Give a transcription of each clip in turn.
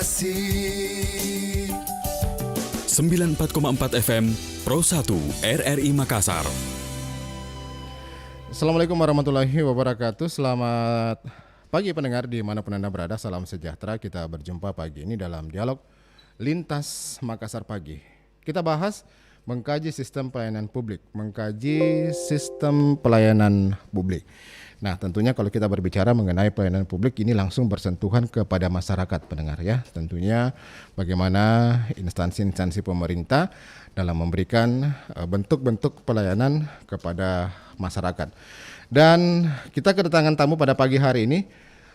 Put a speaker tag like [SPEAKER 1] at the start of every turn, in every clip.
[SPEAKER 1] Inspirasi
[SPEAKER 2] 94,4 FM Pro 1 RRI Makassar.
[SPEAKER 3] Assalamualaikum warahmatullahi wabarakatuh. Selamat pagi pendengar dimanapun Anda berada. Salam sejahtera. Kita berjumpa pagi ini dalam dialog Lintas Makassar Pagi. Kita bahas mengkaji sistem pelayanan publik. Nah, tentunya kalau kita berbicara mengenai pelayanan publik ini langsung bersentuhan kepada masyarakat pendengar ya. Tentunya bagaimana instansi-instansi pemerintah dalam memberikan bentuk-bentuk pelayanan kepada masyarakat. Dan kita kedatangan tamu pada pagi hari ini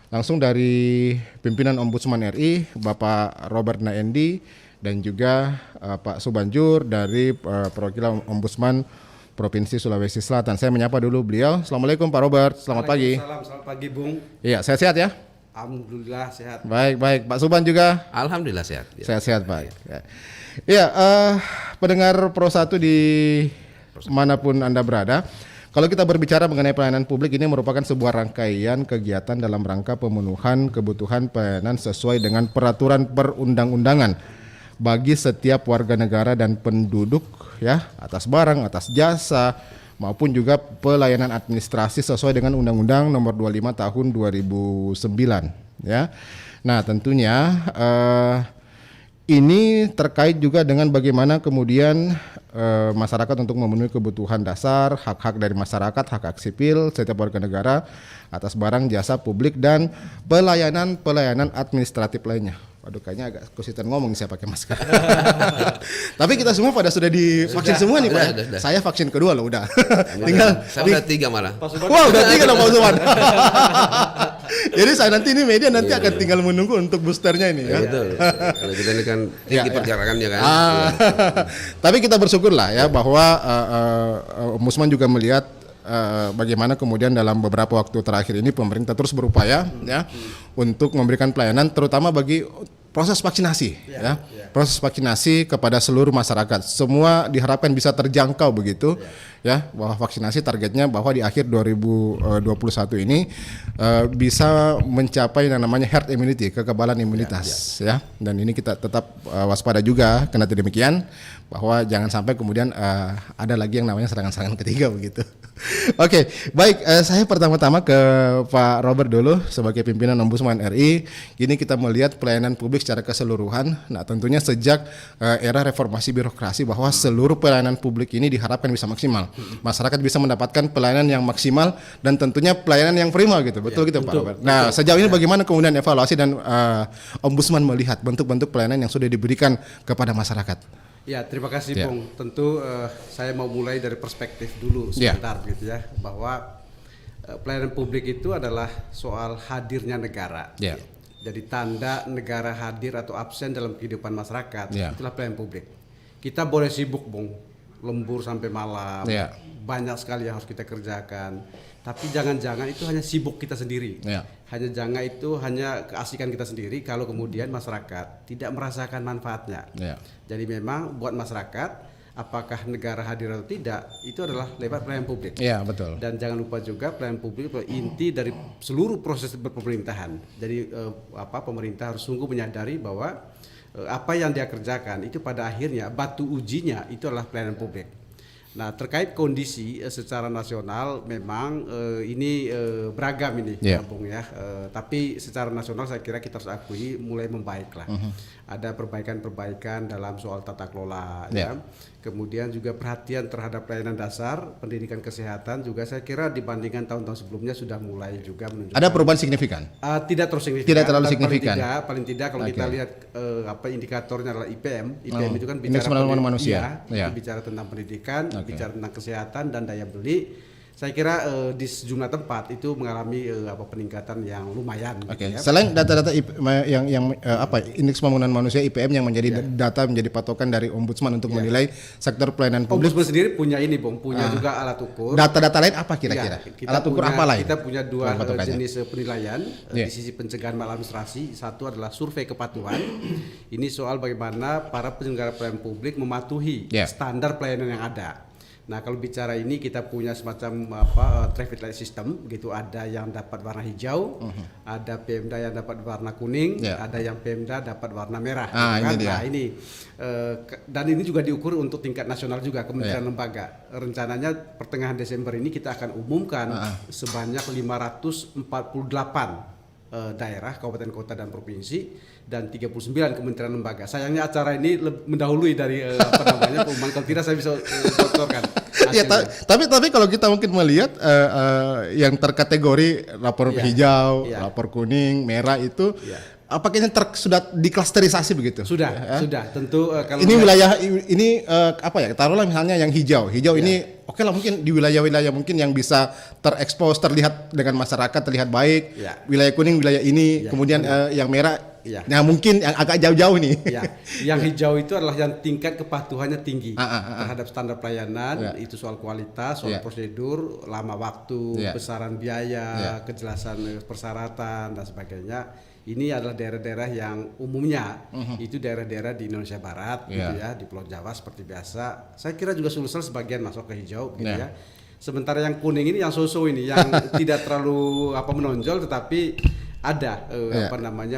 [SPEAKER 3] langsung dari pimpinan Ombudsman RI, Bapak Robert Naendi, dan juga Pak Subanjur dari perwakilan Ombudsman Provinsi Sulawesi Selatan. Saya menyapa dulu beliau. Assalamualaikum Pak Robert, selamat pagi.
[SPEAKER 4] Selamat pagi Bung.
[SPEAKER 3] Iya, sehat-sehat ya?
[SPEAKER 4] Alhamdulillah sehat.
[SPEAKER 3] Baik. Pak Suban juga?
[SPEAKER 5] Alhamdulillah sehat.
[SPEAKER 3] Sehat-sehat Pak. Iya, pendengar Pro 1 di manapun Anda berada, kalau kita berbicara mengenai pelayanan publik ini merupakan sebuah rangkaian kegiatan dalam rangka pemenuhan kebutuhan pelayanan sesuai dengan peraturan perundang-undangan bagi setiap warga negara dan penduduk ya, atas barang, atas jasa maupun juga pelayanan administrasi sesuai dengan Undang-Undang Nomor 25 Tahun 2009 ya. Nah, tentunya ini terkait juga dengan bagaimana kemudian masyarakat untuk memenuhi kebutuhan dasar, hak-hak dari masyarakat, hak-hak sipil setiap warga negara atas barang, jasa publik dan pelayanan administratif lainnya. Waduh, kayaknya agak kesulitan ngomong saya pakai masker. Tapi kita semua pada sudah divaksin semua nih Pak.
[SPEAKER 5] Sudah.
[SPEAKER 3] Saya vaksin kedua loh udah.
[SPEAKER 5] Saya udah 3 malah.
[SPEAKER 3] Wah, udah 3 loh Pak Suman. Jadi saya nanti ini media nanti akan tinggal menunggu untuk boosternya ini ya.
[SPEAKER 5] Betul. Kalau kita ini kan tinggi pergerakannya kan.
[SPEAKER 3] Tapi kita bersyukur lah ya bahwa Ombudsman juga melihat bagaimana kemudian dalam beberapa waktu terakhir ini pemerintah terus berupaya ya untuk memberikan pelayanan terutama bagi proses vaksinasi proses vaksinasi kepada seluruh masyarakat. Semua diharapkan bisa terjangkau begitu ya, bahwa vaksinasi targetnya bahwa di akhir 2021 ini bisa mencapai yang namanya herd immunity, kekebalan imunitas ya. Dan ini kita tetap waspada juga karena demikian bahwa jangan sampai kemudian ada lagi yang namanya serangan-serangan ketiga begitu. Oke, baik, saya pertama-tama ke Pak Robert dulu sebagai pimpinan Ombudsman RI. Ini kita melihat pelayanan publik secara keseluruhan. Nah, tentunya sejak era reformasi birokrasi bahwa seluruh pelayanan publik ini diharapkan bisa maksimal. Masyarakat bisa mendapatkan pelayanan yang maksimal dan tentunya pelayanan yang prima gitu. Betul gitu Pak Robert. Nah, sejauh ini bagaimana kemudian evaluasi dan Ombudsman melihat bentuk-bentuk pelayanan yang sudah diberikan kepada masyarakat?
[SPEAKER 4] Ya, terima kasih Bung. Tentu saya mau mulai dari perspektif dulu sebentar gitu ya, bahwa pelayanan publik itu adalah soal hadirnya negara. Jadi tanda negara hadir atau absen dalam kehidupan masyarakat itulah pelayanan publik. Kita boleh sibuk Bung, lembur sampai malam, banyak sekali yang harus kita kerjakan. Tapi jangan-jangan itu hanya sibuk kita sendiri. Hanya keasikan kita sendiri kalau kemudian masyarakat tidak merasakan manfaatnya. Jadi memang buat masyarakat apakah negara hadir atau tidak itu adalah lewat pelayanan publik.
[SPEAKER 3] Betul.
[SPEAKER 4] Dan jangan lupa juga pelayanan publik adalah inti dari seluruh proses berpemerintahan. Jadi pemerintah harus sungguh menyadari bahwa apa yang dia kerjakan itu pada akhirnya batu ujinya itu adalah pelayanan publik. Nah, terkait kondisi secara nasional memang ini beragam ini Bung ya. Tapi secara nasional saya kira kita harus akui mulai membaik lah. Ada perbaikan-perbaikan dalam soal tata kelola ya. Kemudian juga perhatian terhadap pelayanan dasar, pendidikan kesehatan juga saya kira dibandingkan tahun-tahun sebelumnya sudah mulai juga menunjukkan.
[SPEAKER 3] Ada perubahan signifikan?
[SPEAKER 4] Tidak terlalu signifikan.
[SPEAKER 3] Tidak terlalu signifikan.
[SPEAKER 4] Paling tidak kalau kita lihat indikatornya adalah IPM. IPM itu kan
[SPEAKER 3] Indeks pembangunan manusia.
[SPEAKER 4] Itu bicara tentang pendidikan, bicara tentang kesehatan dan daya beli. Saya kira di sejumlah tempat itu mengalami peningkatan yang lumayan. Gitu ya.
[SPEAKER 3] Selain data-data indeks pembangunan manusia IPM yang menjadi data menjadi patokan dari Ombudsman untuk menilai sektor pelayanan publik.
[SPEAKER 4] Ombudsman sendiri punya ini, Bung, punya juga alat ukur.
[SPEAKER 3] Data-data lain apa kira-kira? Alat ukur apa lain?
[SPEAKER 4] Kita punya dua jenis penilaian di sisi pencegahan maladministrasi. Satu adalah survei kepatuhan. Ini soal bagaimana para penyelenggara pelayanan publik mematuhi standar pelayanan yang ada. Nah, kalau bicara ini kita punya semacam traffic light system gitu, ada yang dapat warna hijau, ada Pemda yang dapat warna kuning, ada yang Pemda dapat warna merah. Gitu kan? Dan ini juga diukur untuk tingkat nasional juga kementerian lembaga. Rencananya pertengahan Desember ini kita akan umumkan sebanyak 548 daerah, kabupaten kota dan provinsi, dan 39 kementerian lembaga. Sayangnya acara ini mendahului dari pengumuman. Kalau tidak saya bisa bocorkan.
[SPEAKER 3] Ya, tapi kalau kita mungkin melihat yang terkategori lapor hijau, lapor kuning, merah itu apakah ini sudah diklasterisasi begitu?
[SPEAKER 4] Sudah. Tentu kalau
[SPEAKER 3] ini wilayah ini taruhlah misalnya yang hijau ini oke lah, mungkin di wilayah-wilayah mungkin yang bisa terekspos, terlihat dengan masyarakat terlihat baik. Wilayah kuning wilayah ini, kemudian yang merah. Nah, mungkin yang agak jauh-jauh nih.
[SPEAKER 4] Yang hijau itu adalah yang tingkat kepatuhannya tinggi terhadap standar pelayanan, itu soal kualitas, soal prosedur, lama waktu, besaran biaya, kejelasan persyaratan dan sebagainya. Ini adalah daerah-daerah yang umumnya itu daerah-daerah di Indonesia Barat, gitu ya, di Pulau Jawa seperti biasa. Saya kira juga Sulsel sebagian masuk ke hijau, gitu ya. Sementara yang kuning ini, yang so-so ini, yang tidak terlalu menonjol, tetapi ada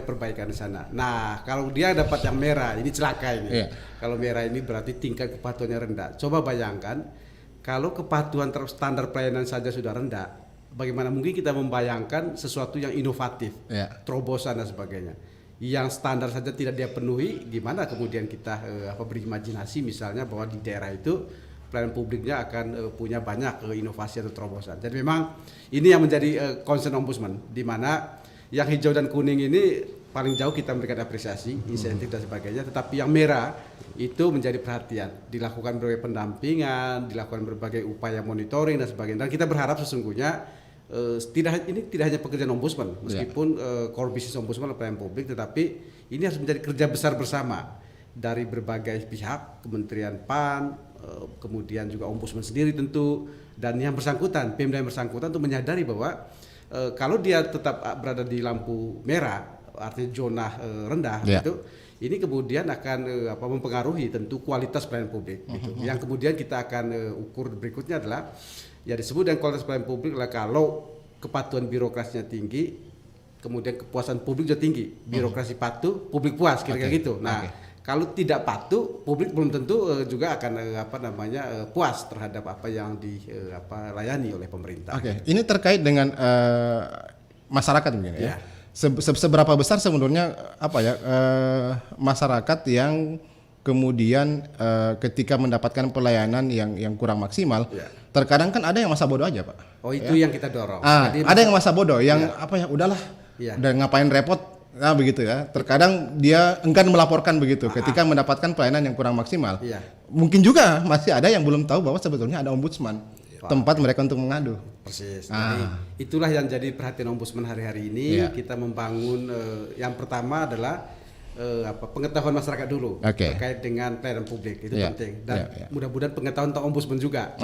[SPEAKER 4] perbaikan di sana. Nah, kalau dia dapat yang merah, ini celaka ini. Kalau merah ini berarti tingkat kepatuhannya rendah. Coba bayangkan kalau kepatuhan terhadap standar pelayanan saja sudah rendah, bagaimana mungkin kita membayangkan sesuatu yang inovatif, terobosan dan sebagainya. Yang standar saja tidak dia penuhi, gimana kemudian kita berimajinasi misalnya bahwa di daerah itu pelayanan publiknya akan punya banyak inovasi atau terobosan. Jadi memang ini yang menjadi concern Ombudsman, di mana yang hijau dan kuning ini paling jauh kita memberikan apresiasi, insentif dan sebagainya, tetapi yang merah itu menjadi perhatian, dilakukan berbagai pendampingan, dilakukan berbagai upaya monitoring dan sebagainya. Dan kita berharap sesungguhnya tidak hanya pekerjaan Ombudsman, meskipun core business Ombudsman adalah pelayanan publik, tetapi ini harus menjadi kerja besar bersama dari berbagai pihak, Kementerian PAN, kemudian juga Ombudsman sendiri tentu, dan yang bersangkutan, Pemda yang bersangkutan untuk menyadari bahwa kalau dia tetap berada di lampu merah, artinya zona rendah, gitu, ini kemudian akan mempengaruhi tentu kualitas pelayanan publik. Gitu. Yang kemudian kita akan ukur berikutnya adalah ya disebut dengan kualitas pelayanan publik adalah kalau kepatuhan birokrasinya tinggi, kemudian kepuasan publik juga tinggi, birokrasi patuh, publik puas, kira-kira gitu. Nah, kalau tidak patuh, publik belum tentu juga akan puas terhadap apa yang dilayani oleh pemerintah.
[SPEAKER 3] Ini terkait dengan masyarakat mungkin ya. Seberapa besar sebenarnya masyarakat yang kemudian ketika mendapatkan pelayanan yang kurang maksimal, terkadang kan ada yang masa bodoh aja, Pak.
[SPEAKER 4] Oh, itu yang kita dorong.
[SPEAKER 3] Ada yang masa bodoh, yang udahlah, udah ngapain repot. Nah begitu ya, terkadang dia enggan melaporkan begitu ketika mendapatkan pelayanan yang kurang maksimal. Mungkin juga masih ada yang belum tahu bahwa sebetulnya ada Ombudsman, tempat mereka untuk mengadu.
[SPEAKER 4] Persis. Jadi itulah yang jadi perhatian Ombudsman hari-hari ini. Kita membangun yang pertama adalah pengetahuan masyarakat dulu terkait dengan pelayanan publik, itu penting. Dan mudah-mudahan pengetahuan tentang Ombudsman juga.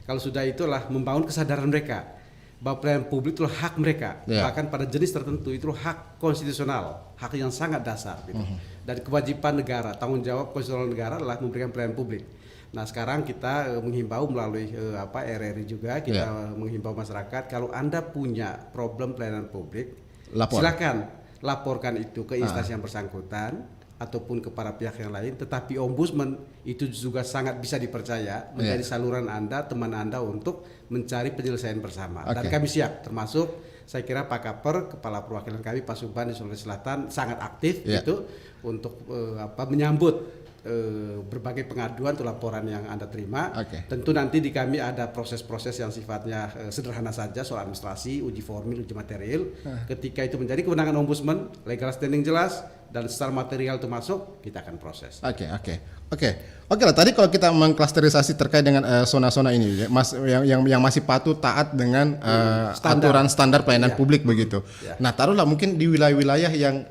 [SPEAKER 4] Kalau sudah itulah membangun kesadaran mereka bahwa pelayanan publik itu hak mereka, bahkan pada jenis tertentu itu hak konstitusional, hak yang sangat dasar, gitu. Dan kewajiban negara, tanggung jawab konstitusional negara adalah memberikan pelayanan publik. Nah, sekarang kita menghimbau melalui RRI juga, kita menghimbau masyarakat kalau Anda punya problem pelayanan publik, silakan laporkan itu ke instansi yang bersangkutan ataupun kepada pihak yang lain, tetapi Ombudsman itu juga sangat bisa dipercaya menjadi saluran Anda, teman Anda untuk mencari penyelesaian bersama. Dan kami siap, termasuk saya kira Pak Kaper, Kepala Perwakilan kami Pak Subhan di Sulawesi Selatan sangat aktif gitu untuk menyambut berbagai pengaduan atau laporan yang Anda terima. Tentu nanti di kami ada proses-proses yang sifatnya sederhana saja, soal administrasi, uji formil, uji material. Ketika itu menjadi kewenangan Ombudsman, legal standing jelas, dan secara material itu masuk, kita akan proses.
[SPEAKER 3] Oke lah. Tadi kalau kita mengklasterisasi terkait dengan zona-zona ini, yang masih patuh taat dengan aturan standar pelayanan publik begitu. Nah, taruhlah mungkin di wilayah-wilayah yang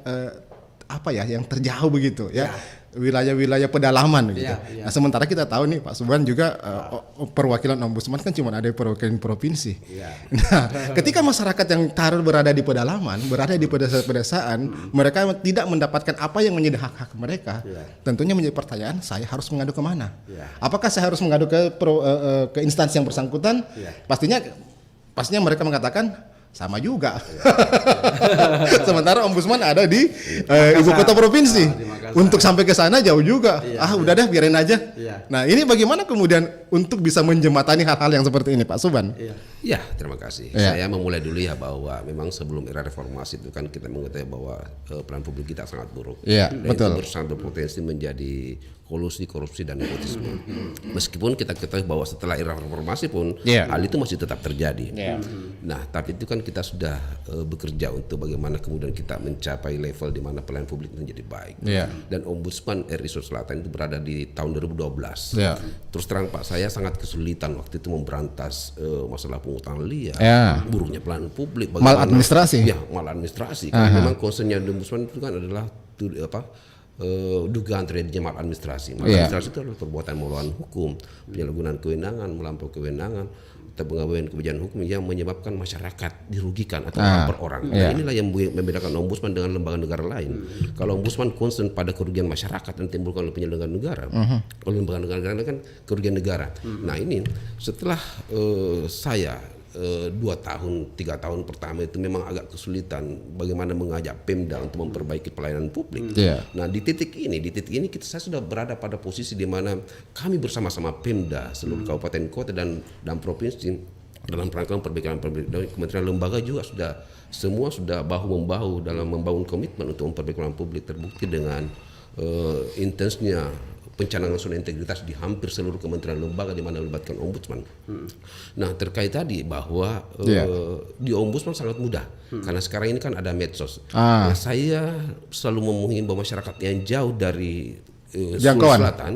[SPEAKER 3] yang terjauh begitu ya. wilayah-wilayah pedalaman gitu.
[SPEAKER 4] Iya.
[SPEAKER 3] Nah, sementara kita tahu nih Pak Subhan juga perwakilan ombudsman kan cuma ada perwakilan provinsi.
[SPEAKER 4] Iya.
[SPEAKER 3] Nah, ketika masyarakat yang berada di pedalaman, berada di pedesaan, mereka tidak mendapatkan apa yang menjadi hak-hak mereka. Tentunya menjadi pertanyaan, saya harus mengadu kemana? Apakah saya harus mengadu ke instansi yang bersangkutan? Pastinya mereka mengatakan sama juga. Sementara ombudsman ada di ibu kota provinsi. Untuk sampai ke sana jauh juga. Udah deh biarin aja. Nah, ini bagaimana kemudian untuk bisa menjembatani hal-hal yang seperti ini Pak Subhan?
[SPEAKER 5] Ya, terima kasih. Saya memulai dulu ya bahwa memang sebelum era reformasi itu kan kita mengetahui bahwa peran publik kita sangat buruk.
[SPEAKER 3] Iya,
[SPEAKER 5] dan
[SPEAKER 3] betul.
[SPEAKER 5] itu sangat berpotensi menjadi kolusi, korupsi dan nepotisme. Meskipun kita ketahui bahwa setelah era reformasi pun hal itu masih tetap terjadi. Nah, tapi itu kan kita sudah bekerja untuk bagaimana kemudian kita mencapai level di mana pelayanan publik menjadi baik. Dan Ombudsman RI Sulawesi Selatan itu berada di tahun 2012. Terus terang Pak, saya sangat kesulitan waktu itu memberantas masalah pungutan liar, buruknya pelayanan publik,
[SPEAKER 3] Maladministrasi.
[SPEAKER 5] Maladministrasi. Karena memang concernnya Ombudsman itu kan adalah dugaan terjadinya maladministrasi. Maladministrasi itu adalah perbuatan melawan hukum, penyalahgunaan kewenangan, melampaui kewenangan, atau pengabaian kebijakan hukum yang menyebabkan masyarakat dirugikan atau orang per orang. Nah, inilah yang membedakan ombudsman dengan lembaga negara lain. Kalau ombudsman concern pada kerugian masyarakat yang timbulkan oleh penyelenggara negara, oleh lembaga negara kan kerugian negara. Nah, ini setelah saya 2 tahun, 3 tahun pertama itu memang agak kesulitan bagaimana mengajak Pemda untuk memperbaiki pelayanan publik. Nah, di titik ini saya sudah berada pada posisi di mana kami bersama-sama Pemda, seluruh kabupaten kota dan provinsi dalam rangka perbaikan publik, dan kementerian lembaga juga semua sudah bahu-membahu dalam membangun komitmen untuk memperbaiki pelayanan publik, terbukti dengan intensnya pencanangan zona integritas di hampir seluruh kementerian lembaga di mana melibatkan ombudsman. Nah, terkait tadi bahwa di ombudsman sangat mudah karena sekarang ini kan ada medsos. Nah, saya selalu menghimbau masyarakat yang jauh dari Sulawesi Selatan,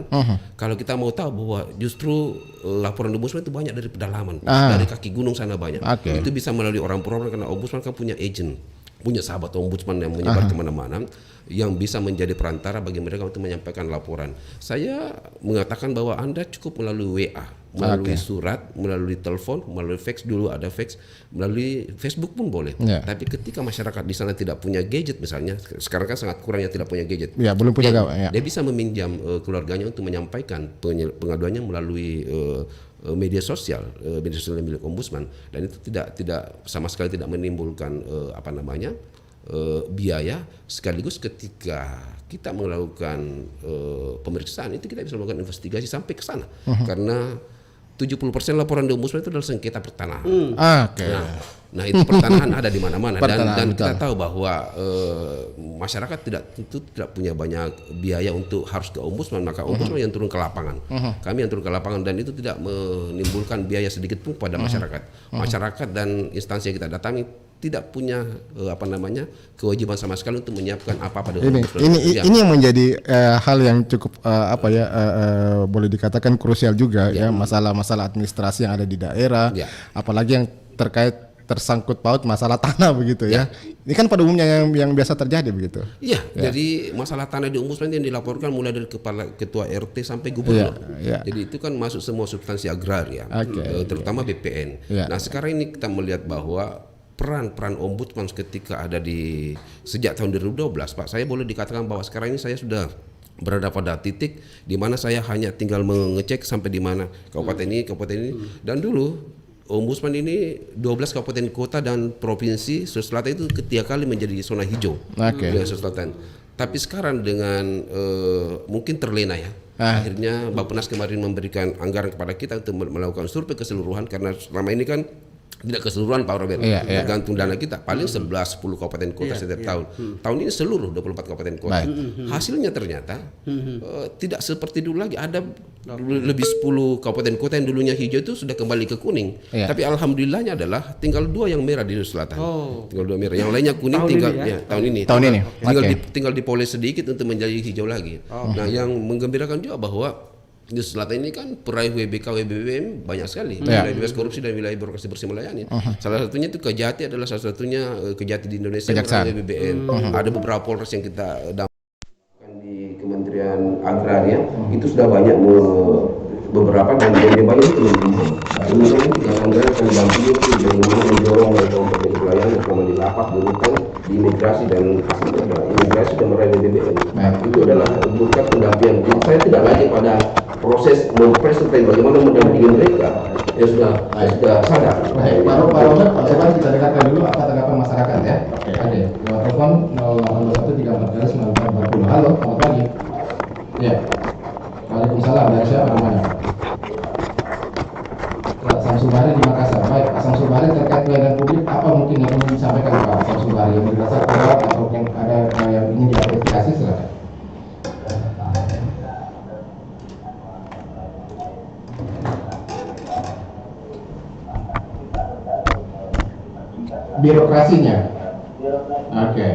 [SPEAKER 5] kalau kita mau tahu bahwa justru laporan ombudsman itu banyak dari pedalaman, dari kaki gunung sana banyak. Itu bisa melalui orang per orang karena ombudsman kan punya agent, punya sahabat ombudsman yang menyebar kemana-mana, yang bisa menjadi perantara bagi mereka untuk menyampaikan laporan. Saya mengatakan bahwa Anda cukup melalui WA, melalui surat, melalui telepon, melalui fax, dulu ada fax, melalui Facebook pun boleh. Tapi ketika masyarakat di sana tidak punya gadget misalnya, sekarang kan sangat kurang yang tidak punya gadget.
[SPEAKER 3] Belum punya
[SPEAKER 5] dia bisa meminjam keluarganya untuk menyampaikan pengaduannya melalui media sosial milik ombudsman, dan itu tidak sama sekali tidak menimbulkan biaya. Sekaligus ketika kita melakukan pemeriksaan itu kita bisa melakukan investigasi sampai ke sana karena 70% laporan di ombudsman itu adalah sengketa pertanahan. Nah, itu pertanahan ada di mana-mana dan kita tahu bahwa masyarakat tidak punya banyak biaya untuk harus ke ombudsman, maka ombudsman yang turun ke lapangan. Kami yang turun ke lapangan dan itu tidak menimbulkan biaya sedikit pun pada masyarakat. Masyarakat dan instansi yang kita datangi tidak punya kewajiban sama sekali untuk menyiapkan apa-apa dengan
[SPEAKER 3] ini yang menjadi hal yang cukup boleh dikatakan krusial juga ya, masalah-masalah administrasi yang ada di daerah, apalagi yang tersangkut paut masalah tanah begitu ya. Ini kan pada umumnya yang biasa terjadi begitu.
[SPEAKER 5] Jadi masalah tanah di ombudsman yang dilaporkan mulai dari kepala ketua RT sampai gubernur. Jadi itu kan masuk semua substansi agraria, terutama BPN. Nah, sekarang ini kita melihat bahwa peran ombudsman ketika ada sejak tahun 2012, Pak, saya boleh dikatakan bahwa sekarang ini saya sudah berada pada titik di mana saya hanya tinggal mengecek sampai di mana kabupaten ini, dan dulu ombudsman ini 12 kabupaten kota dan provinsi Sulawesi Selatan itu ketiga kali menjadi zona hijau di Sulawesi Selatan. Tapi sekarang dengan mungkin terlena ya. Akhirnya Bappenas kemarin memberikan anggaran kepada kita untuk melakukan survei keseluruhan, karena selama ini kan tidak keseluruhan Pak Robert, tergantung dana kita paling 11-10 kabupaten kota setiap tahun. Tahun ini seluruh 24 kabupaten kota. Hasilnya ternyata tidak seperti dulu lagi. Ada lebih 10 kabupaten kota yang dulunya hijau itu sudah kembali ke kuning. Tapi alhamdulillahnya adalah tinggal 2 yang merah di Selatan. Tinggal 2 merah. Yang lainnya kuning tahun ini. Tinggal dipoles sedikit untuk menjadi hijau lagi. Nah, yang menggembirakan juga bahwa di Selatan ini kan peraih WBK, WBBM banyak sekali, wilayah bebas korupsi dan wilayah birokrasi bersih melayani. Salah satunya itu Kejati adalah salah satunya Kejati di Indonesia, WBBM. Ada beberapa polres yang kita dampakkan di Kementerian itu sudah banyak beberapa dan banyak itu teman-teman. Kemudian kita akan bantu itu bagaimana mendorong mereka untuk menjadi pelayan selama di lapas, di rutan, di imigrasi dan imigrasi dan meraih BBM. Itu adalah bukan pendampingan. Jadi saya tidak lagi pada proses mempresentasi bagaimana mendampingi mereka yang sudah sadar.
[SPEAKER 3] Baik, Pak Robert, Pak Soban kita dengarkan dulu apa tanggapan masyarakat ya. Oke, ada. Lewat telepon 0821 34 40. Halo, selamat pagi. Ya. Waalaikumsalam. Dari siapa namanya? Pak Samsul Bahri di Makassar. Baik, Pak Samsul Bahri terkait pelayanan publik apa mungkin yang ingin disampaikan Pak Samsul Bahri yang dirasa kurang atau yang ada yang ingin diapresiasi silakan. Birokrasinya. Oke.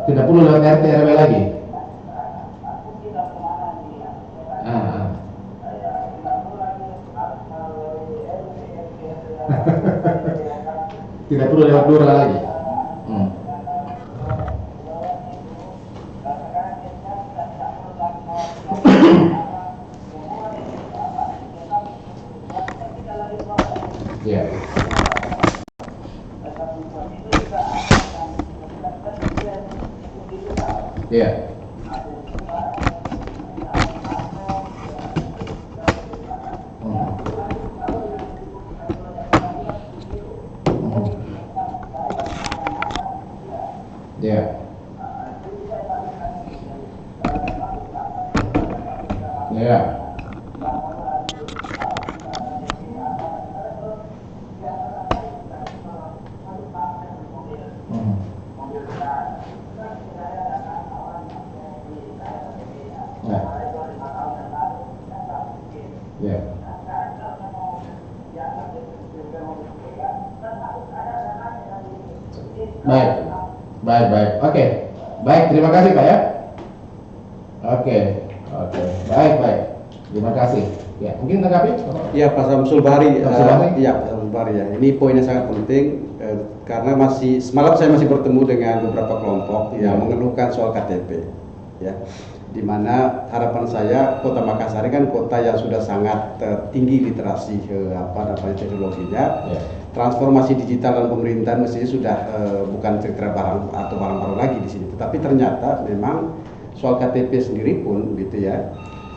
[SPEAKER 3] Tidak perlu lewat RT RW lagi. Tidak perlu lewat lurah lagi. Ya. Ya. Ya. Ya. Ya. Baik. Oke. Baik, terima kasih Pak ya. Oke. Baik. Terima kasih. Ya, mungkin tanggapi?
[SPEAKER 4] Ya, Pak Samsul Bahri.
[SPEAKER 3] Pak Samsul Bahri?
[SPEAKER 4] Ya, Pak Samsul Bahri ya. Ini poinnya sangat penting karena semalam saya masih bertemu dengan beberapa kelompok yang mengeluhkan soal KTP. Ya. Di mana harapan saya Kota Makassar ini kan kota yang sudah sangat tinggi literasi teknologinya.
[SPEAKER 3] Ya.
[SPEAKER 4] Transformasi digital dan pemerintahan mestinya sudah bukan cerita barang atau barang baru lagi di sini. Tetapi ternyata memang soal KTP sendiri pun gitu ya.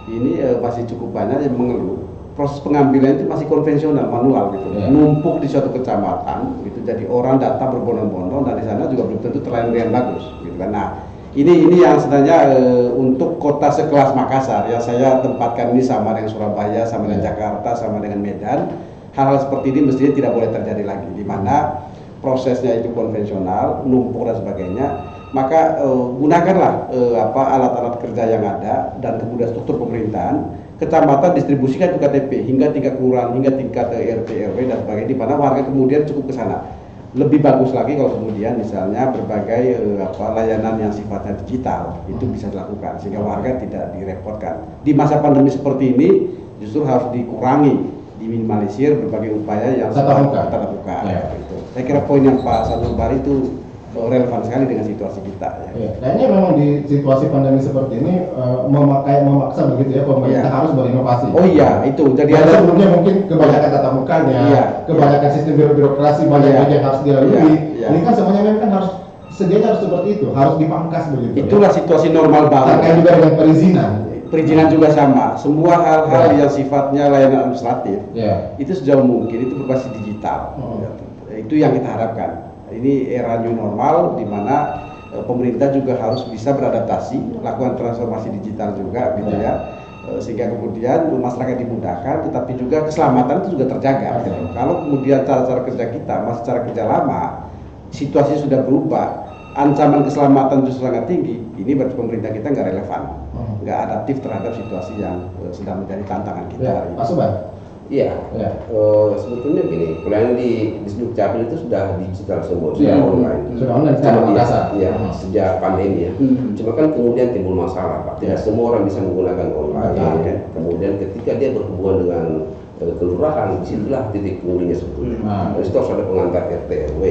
[SPEAKER 4] Ini masih cukup banyak yang mengeluh. Proses pengambilan itu masih konvensional, manual gitu.
[SPEAKER 3] Ya.
[SPEAKER 4] Numpuk di suatu kecamatan gitu. Jadi orang datang berbondong-bondong dan di sana juga belum tentu terlayani dengan bagus gitu kan. Nah, ini yang sebenarnya untuk kota sekelas Makassar yang saya tempatkan ini sama dengan Surabaya, sama dengan Jakarta, sama dengan Medan. Hal-hal seperti ini mestinya tidak boleh terjadi lagi, di mana prosesnya itu konvensional, numpuk dan sebagainya. Maka gunakanlah alat-alat kerja yang ada dan kemudian struktur pemerintahan. Kecamatan distribusikan ke KTP hingga tingkat kelurahan, hingga tingkat RT RW dan sebagainya, di mana warga kemudian cukup ke sana. Lebih bagus lagi kalau kemudian misalnya berbagai layanan yang sifatnya digital itu bisa dilakukan sehingga warga tidak direpotkan. Di masa pandemi seperti ini justru harus dikurangi, diminimalisir berbagai upaya yang tatap muka. Ya. Gitu. Saya kira poin yang Pak Samsul Bahri itu relevan sekali dengan situasi kita.
[SPEAKER 3] Ya. Kayaknya memang di situasi pandemi seperti ini memaksa begitu ya pemerintah harus berinovasi.
[SPEAKER 4] Oh iya, itu. Jadi
[SPEAKER 3] sebelumnya mungkin kebanyakan tatap mukanya, kebanyakan sistem birokrasi banyak yang harus dilalui. Ini kan semuanya memang kan harus sedianya harus seperti itu, harus dipangkas begitu.
[SPEAKER 4] Itulah situasi normal baru.
[SPEAKER 3] Terkait juga dengan perizinan.
[SPEAKER 4] Perizinan juga sama. Semua hal-hal yang sifatnya layanan administratif itu sejauh mungkin itu berbasis digital. Itu yang kita harapkan. Ini era new normal di mana pemerintah juga harus bisa beradaptasi, lakukan transformasi digital juga gitu ya. Sehingga kemudian masyarakat dimudahkan, tetapi juga keselamatan itu juga terjaga. Gitu. Kalau kemudian cara-cara kerja kita masih cara kerja lama, situasi sudah berubah, ancaman keselamatan justru sangat tinggi, ini berarti pemerintah kita nggak relevan, nggak adaptif terhadap situasi yang sedang menjadi tantangan kita.
[SPEAKER 3] Pak Soban?
[SPEAKER 5] Iya, sebetulnya gini, pelayanan di Dukcapil itu sudah digital semua, sudah online.
[SPEAKER 3] Sudah online sekarang Makassar.
[SPEAKER 5] Iya, sejak pandemi ya. Cuma kan kemudian timbul masalah Pak, tidak semua orang bisa menggunakan online. Kemudian ketika dia berhubungan dengan kelurahan, disitulah titik mulinya sebetulnya. Dan itu harus ada pengantar RT RW,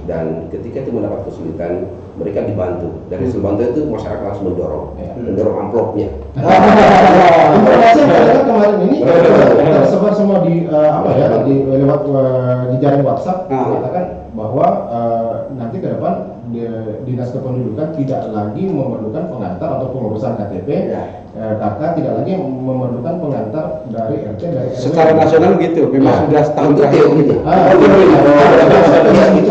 [SPEAKER 5] dan ketika itu mendapat kesulitan mereka dibantu. Dari hasil bantuan itu masyarakat langsung mendorong amplopnya.
[SPEAKER 3] Informasi yang kita kemarin ini tersebar semua di lewat di jaring WhatsApp mengatakan bahwa nanti ke depan Dinas Kependudukan tidak lagi memerlukan pengantar atau pengurusan KTP, kakak tidak lagi memerlukan pengantar dari RT dari RW.
[SPEAKER 4] Secara nasional gitu, memang sudah setahun
[SPEAKER 5] Itu teorinya. Itu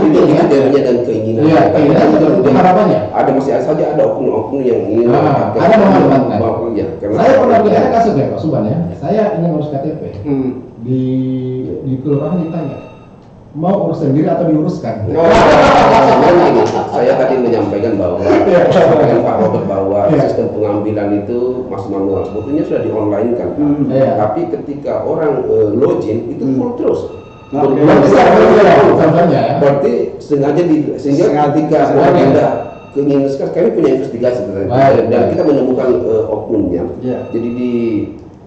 [SPEAKER 5] teorinya dan keinginan.
[SPEAKER 3] Iya, keinginan itu harapannya.
[SPEAKER 5] Ada masih saja ada oknum-oknum yang ingin
[SPEAKER 3] ada memanfaatkan. Saya pernah bicara kasus ya Pak Suban ya. Saya ingin urus KTP. Di kelurahan ditanya, mau urus sendiri atau diuruskan?
[SPEAKER 5] Saya tadi menyampaikan bahwa dengan Pak Robert bahwa sistem pengambilan itu masih manual, sebetulnya sudah di online kan. Tapi ketika orang login itu full terus. Berarti sengaja sehingga ketika ada keinginan sekarang punya investigasi dan kita menemukan oknumnya. Jadi di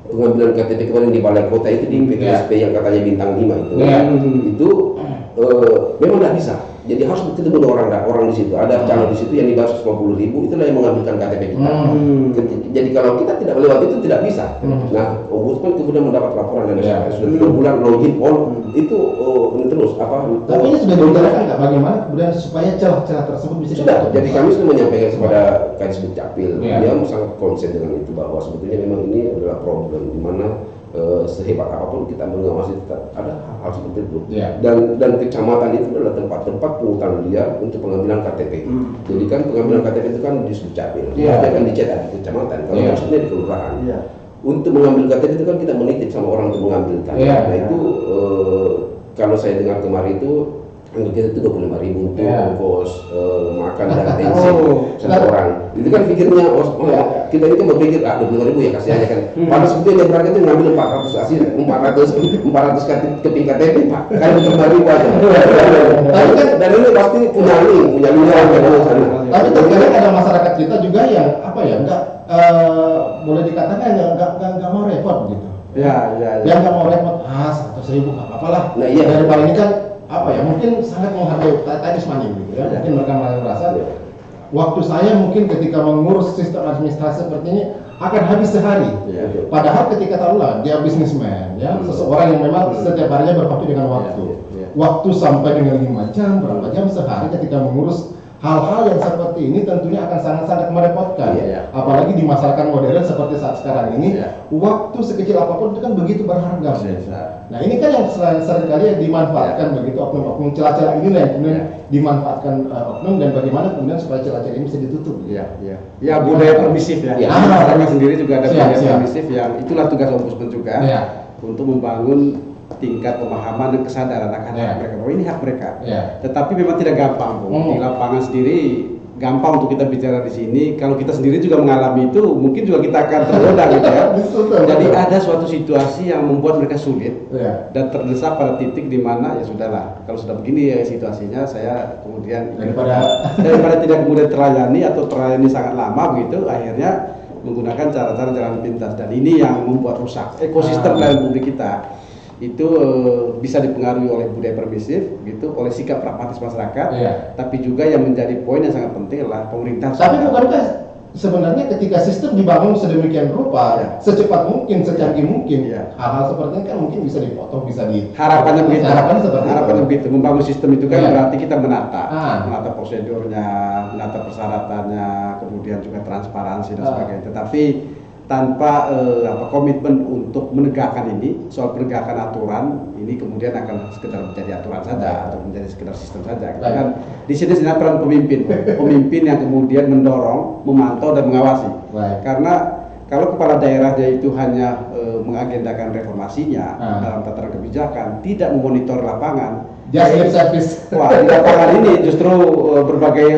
[SPEAKER 5] pengambilan KTP kemarin di Balai Kota itu di PTSP yang katanya bintang 5 itu memang tidak bisa. Jadi harus ketemu orang di situ. Ada calon di situ yang dibayar 150.000, itulah yang mengambilkan KTP kita. Jadi kalau kita tidak melewati itu tidak bisa. Nah, Ombudsman kemudian mendapat laporan dari saya sudah 3 bulan login itu ini terus apa?
[SPEAKER 3] Tapi ini sudah dibicarakan nggak bagaimana kemudian supaya celah-celah tersebut bisa
[SPEAKER 5] sudah. Jadi kami sudah menyampaikan kepada Kadis Dukcapil, dia sangat konsen dengan itu bahwa sebetulnya memang ini adalah problem di mana sehebat apapun kita mengawasi tetap ada hal seperti itu. Dan kecamatan itu adalah tempat-tempat pungutan liar untuk pengambilan KTP. Jadi kan pengambilan KTP itu kan di Dukcapil, dia akan dicetak di kecamatan. Kalau maksudnya di kelurahan. Untuk mengambil KTP itu kan kita menitip sama orang untuk mengambilkan. Nah itu kalau saya dengar kemarin itu kita itu 25.000 untuk ongkos makan dan bensin satu orang. Itu kan pikirnya kita ini kan berpikir 25.000 ya kasih aja kan. Padahal sebetulnya yang berangkat itu ngambil 400 keping KTP Pak. Kan 25.000 aja. Tapi kan dan ini pasti punya link sana.
[SPEAKER 3] Tapi terkadang ada masyarakat kita juga yang enggak boleh dikatakan enggak mau repot gitu. Yang enggak mau repot 100.000 enggak apa-apa lah.
[SPEAKER 5] Nah iya.
[SPEAKER 3] Daripada ini kan mungkin sangat menghargai tadi money gitu ya. Mungkin mereka merasa waktu saya mungkin ketika mengurus sistem administrasi seperti ini akan habis sehari. Padahal ketika taruhlah dia bisnismen ya, seseorang yang memang setiap harinya berpakaian dengan waktu. Waktu sampai dengan 5 jam, berapa jam sehari ketika mengurus hal-hal yang seperti ini tentunya akan sangat-sangat merepotkan. Apalagi di masyarakat modern seperti saat sekarang ini, waktu sekecil apapun itu kan begitu berharga. Nah ini kan yang seringkali dimanfaatkan begitu oknum-oknum, celah-celah ini yang kemudian dimanfaatkan oknum, dan bagaimana kemudian supaya celah-celah ini bisa ditutup.
[SPEAKER 4] Ya budaya permisif ya. Masyarakat sendiri juga ada budaya permisif yang itulah tugas Ombudsman juga untuk membangun tingkat pemahaman dan kesadaran akan hak mereka bahwa ini hak mereka. Tetapi memang tidak gampang, di lapangan sendiri gampang untuk kita bicara di sini. Kalau kita sendiri juga mengalami itu, mungkin juga kita akan tergoda gitu ya. Jadi ada suatu situasi yang membuat mereka sulit dan terdesak pada titik di mana ya sudahlah. Kalau sudah begini ya situasinya, saya kemudian daripada tidak kemudian terlayani atau terlayani sangat lama begitu, akhirnya menggunakan cara-cara jalan pintas, dan ini yang membuat rusak ekosistem pelayanan publik kita. Itu bisa dipengaruhi oleh budaya permisif gitu, oleh sikap pragmatis masyarakat, tapi juga yang menjadi poin yang sangat penting adalah pemerintah.
[SPEAKER 3] Tapi bukankah sebenarnya ketika sistem dibangun sedemikian rupa, secepat mungkin, secanggih mungkin, hal-hal seperti ini kan mungkin bisa dipotong, bisa di
[SPEAKER 4] harapannya begitu.
[SPEAKER 3] Harapannya
[SPEAKER 4] begitu. Membangun sistem itu kan berarti kita menata prosedurnya, menata persyaratannya, kemudian juga transparansi dan sebagainya. Tetapi tanpa komitmen untuk menegakkan ini, soal penegakan aturan ini kemudian akan sekedar menjadi aturan saja atau menjadi sekedar sistem saja. Kan di sini sebenarnya peran pemimpin yang kemudian mendorong, memantau dan mengawasi. Karena kalau kepala daerahnya itu hanya mengagendakan reformasinya dalam tataran kebijakan, tidak memonitor lapangan.
[SPEAKER 3] Just lip service.
[SPEAKER 4] Wah, di lapangan ini justru berbagai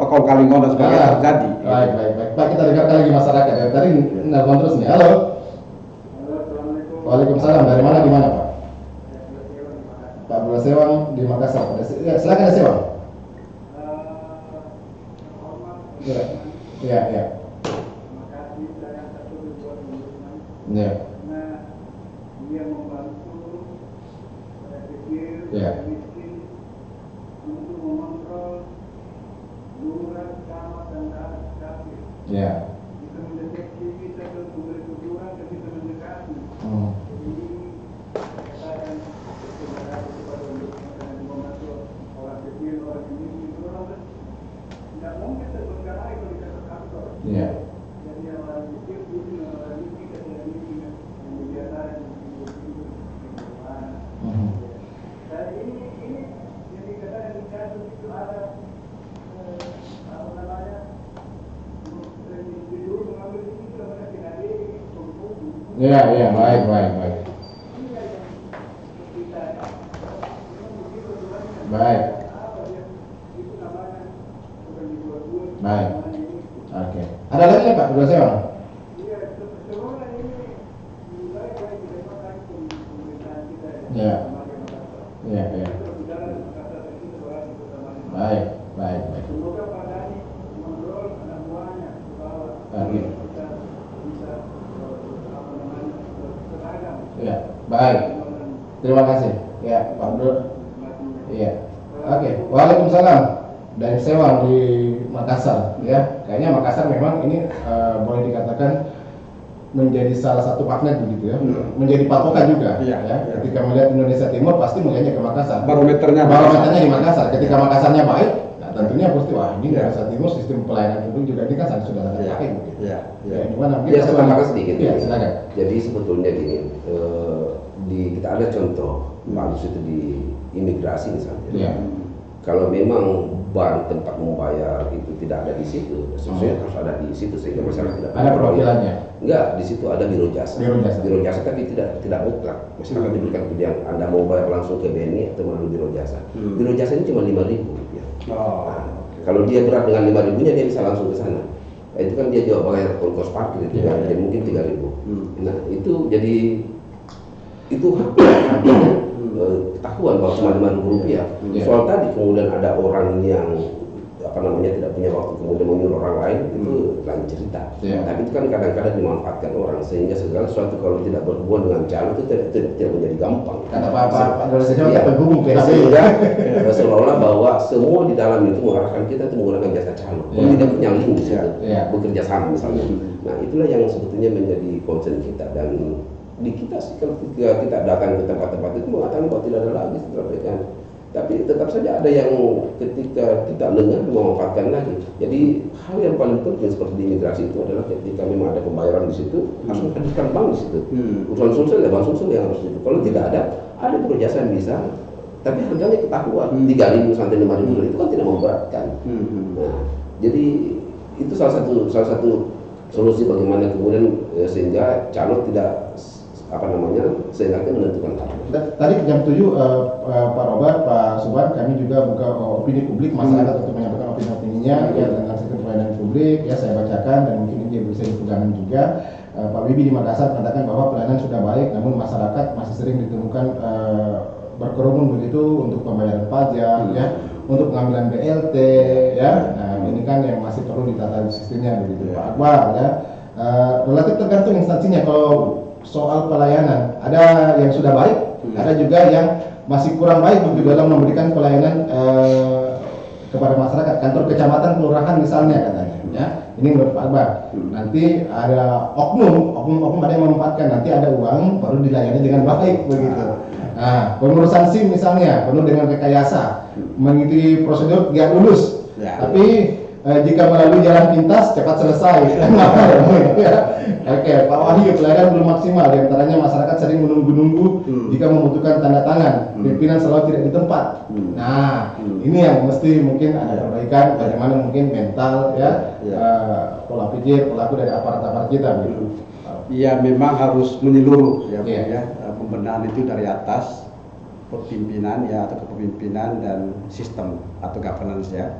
[SPEAKER 4] kong kali dan sebagainya terjadi.
[SPEAKER 3] Baik. Pak, kita dengarkan lagi masyarakat ya. Tadi nelfon terus nih. Halo. Waalaikumsalam. Dari mana, gimana Pak? Pak Abdullah Sewang di Makassar. Ya, silakan ya Sewang. Ya. Iya, baik. Baik. Oke. Ada lagi ya Pak? Dua sewa? Iya. Baik. Oke. Ya, baik. Terima kasih. Ya, Pak Abdul. Iya. Oke. Waalaikumsalam. Dari Sewang di Makassar, ya. Kayaknya Makassar memang ini boleh dikatakan menjadi salah satu magnet begitu ya, menjadi patokan juga.
[SPEAKER 4] Iya.
[SPEAKER 3] Ketika melihat Indonesia Timur pasti melihatnya ke Makassar.
[SPEAKER 4] Barometernya
[SPEAKER 3] di Makassar. Ketika Makassarnya baik, nah tentunya pasti wah ini Indonesia Timur sistem pelayanan publik juga ini kan sudah sangat baik.
[SPEAKER 5] Iya.
[SPEAKER 3] Gimana?
[SPEAKER 5] Ya, saya tambahkan sedikit.
[SPEAKER 3] Iya, silakan.
[SPEAKER 5] Jadi sebetulnya gini, kita ada contoh bagus itu di imigrasi misalnya.
[SPEAKER 3] Iya.
[SPEAKER 5] Kalau memang bank tempat membayar itu tidak ada di situ, sebenarnya harus ada di situ sehingga masyarakat tidak
[SPEAKER 3] Ada perwakilannya.
[SPEAKER 5] Enggak, di situ ada biro jasa. Biro jasa tapi tidak mutlak. Masyarakat diberikan pilihan Anda mau bayar langsung ke BNI atau melalui biro jasa. Biro jasa ini cuma 5.000 rupiah. Nah, kalau dia berat dengan 5.000-nya dia bisa langsung ke sana. Nah, itu kan dia juga bayar ongkos parkir itu kan, jadi mungkin 3.000. Nah, itu jadi itu ketahuan bahwa cuma 5.000 rupiah. Soal tadi kemudian ada orang yang tidak punya waktu kemudian menyuruh orang lain itu lain cerita. Tapi itu kan kadang-kadang dimanfaatkan orang sehingga segala sesuatu kalau tidak berhubungan dengan calon itu tidak menjadi gampang.
[SPEAKER 3] Kata Pak Dosen kita berhubung
[SPEAKER 5] sehingga seolah-olah bahwa semua di dalam itu mengarahkan kita itu menggunakan jasa calon. Kalau tidak punya link di situ, bekerja sama misalnya. Nah itulah yang sebetulnya menjadi concern kita dan di kita sih kalau kita datang ke tempat-tempat itu mengatakan bahwa tidak ada lagi setelah tapi tetap saja ada yang ketika kita dengar memanfaatkan lagi. Jadi hal yang paling penting seperti di imigrasi itu adalah ketika memang ada pembayaran di situ harus menghadirkan bank di situ. Urusan sumsel ya bank sumsel yang harus itu. Kalau tidak ada biro jasa yang bisa, tapi harganya ketahuan 3.000 sampai 5.000 itu kan tidak memberatkan. Nah, jadi itu salah satu solusi bagaimana kemudian sehingga calon tidak sehingga menentukan harga.
[SPEAKER 3] Tadi jam 7 Pak Robert, Pak Subhan, kami juga buka opini publik masyarakat untuk menyampaikan opini-opininya ya tentang sistem pelayanan publik. Ya saya bacakan dan mungkin ini bisa dipegangan juga. Pak Bibi di Makassar mengatakan bahwa pelayanan sudah baik, namun masyarakat masih sering ditemukan berkerumun begitu untuk pembayaran pajak, ya, untuk pengambilan BLT, ya. Nah ini kan yang masih perlu ditata sistemnya begitu. Pak Akbar, ya, relatif tergantung instansinya. Kalau soal pelayanan ada yang sudah baik, ada juga yang masih kurang baik begitu dalam memberikan pelayanan kepada masyarakat. Kantor kecamatan, kelurahan misalnya katanya, ya. Ini menurut Pak Akbar. Nanti ada oknum ada yang memanfaatkan, nanti ada uang baru dilayani dengan baik begitu. Nah, pengurusan SIM misalnya penuh dengan rekayasa, mengikuti prosedur tidak lulus, tapi jika melalui jalan pintas cepat selesai. Oke, Pak Wahyu, pelayanan belum maksimal. Di antaranya masyarakat sering menunggu-nunggu jika membutuhkan tanda tangan. Pimpinan selalu tidak di tempat. Nah, ini yang mesti mungkin ada perbaikan. Bagaimana mungkin mental, ya, pola pikir pelaku dari aparat-aparat kita.
[SPEAKER 4] Iya, memang harus menyeluruh, ya, pembenahan itu dari atas pimpinan, ya, atau kepemimpinan dan sistem atau governance, ya.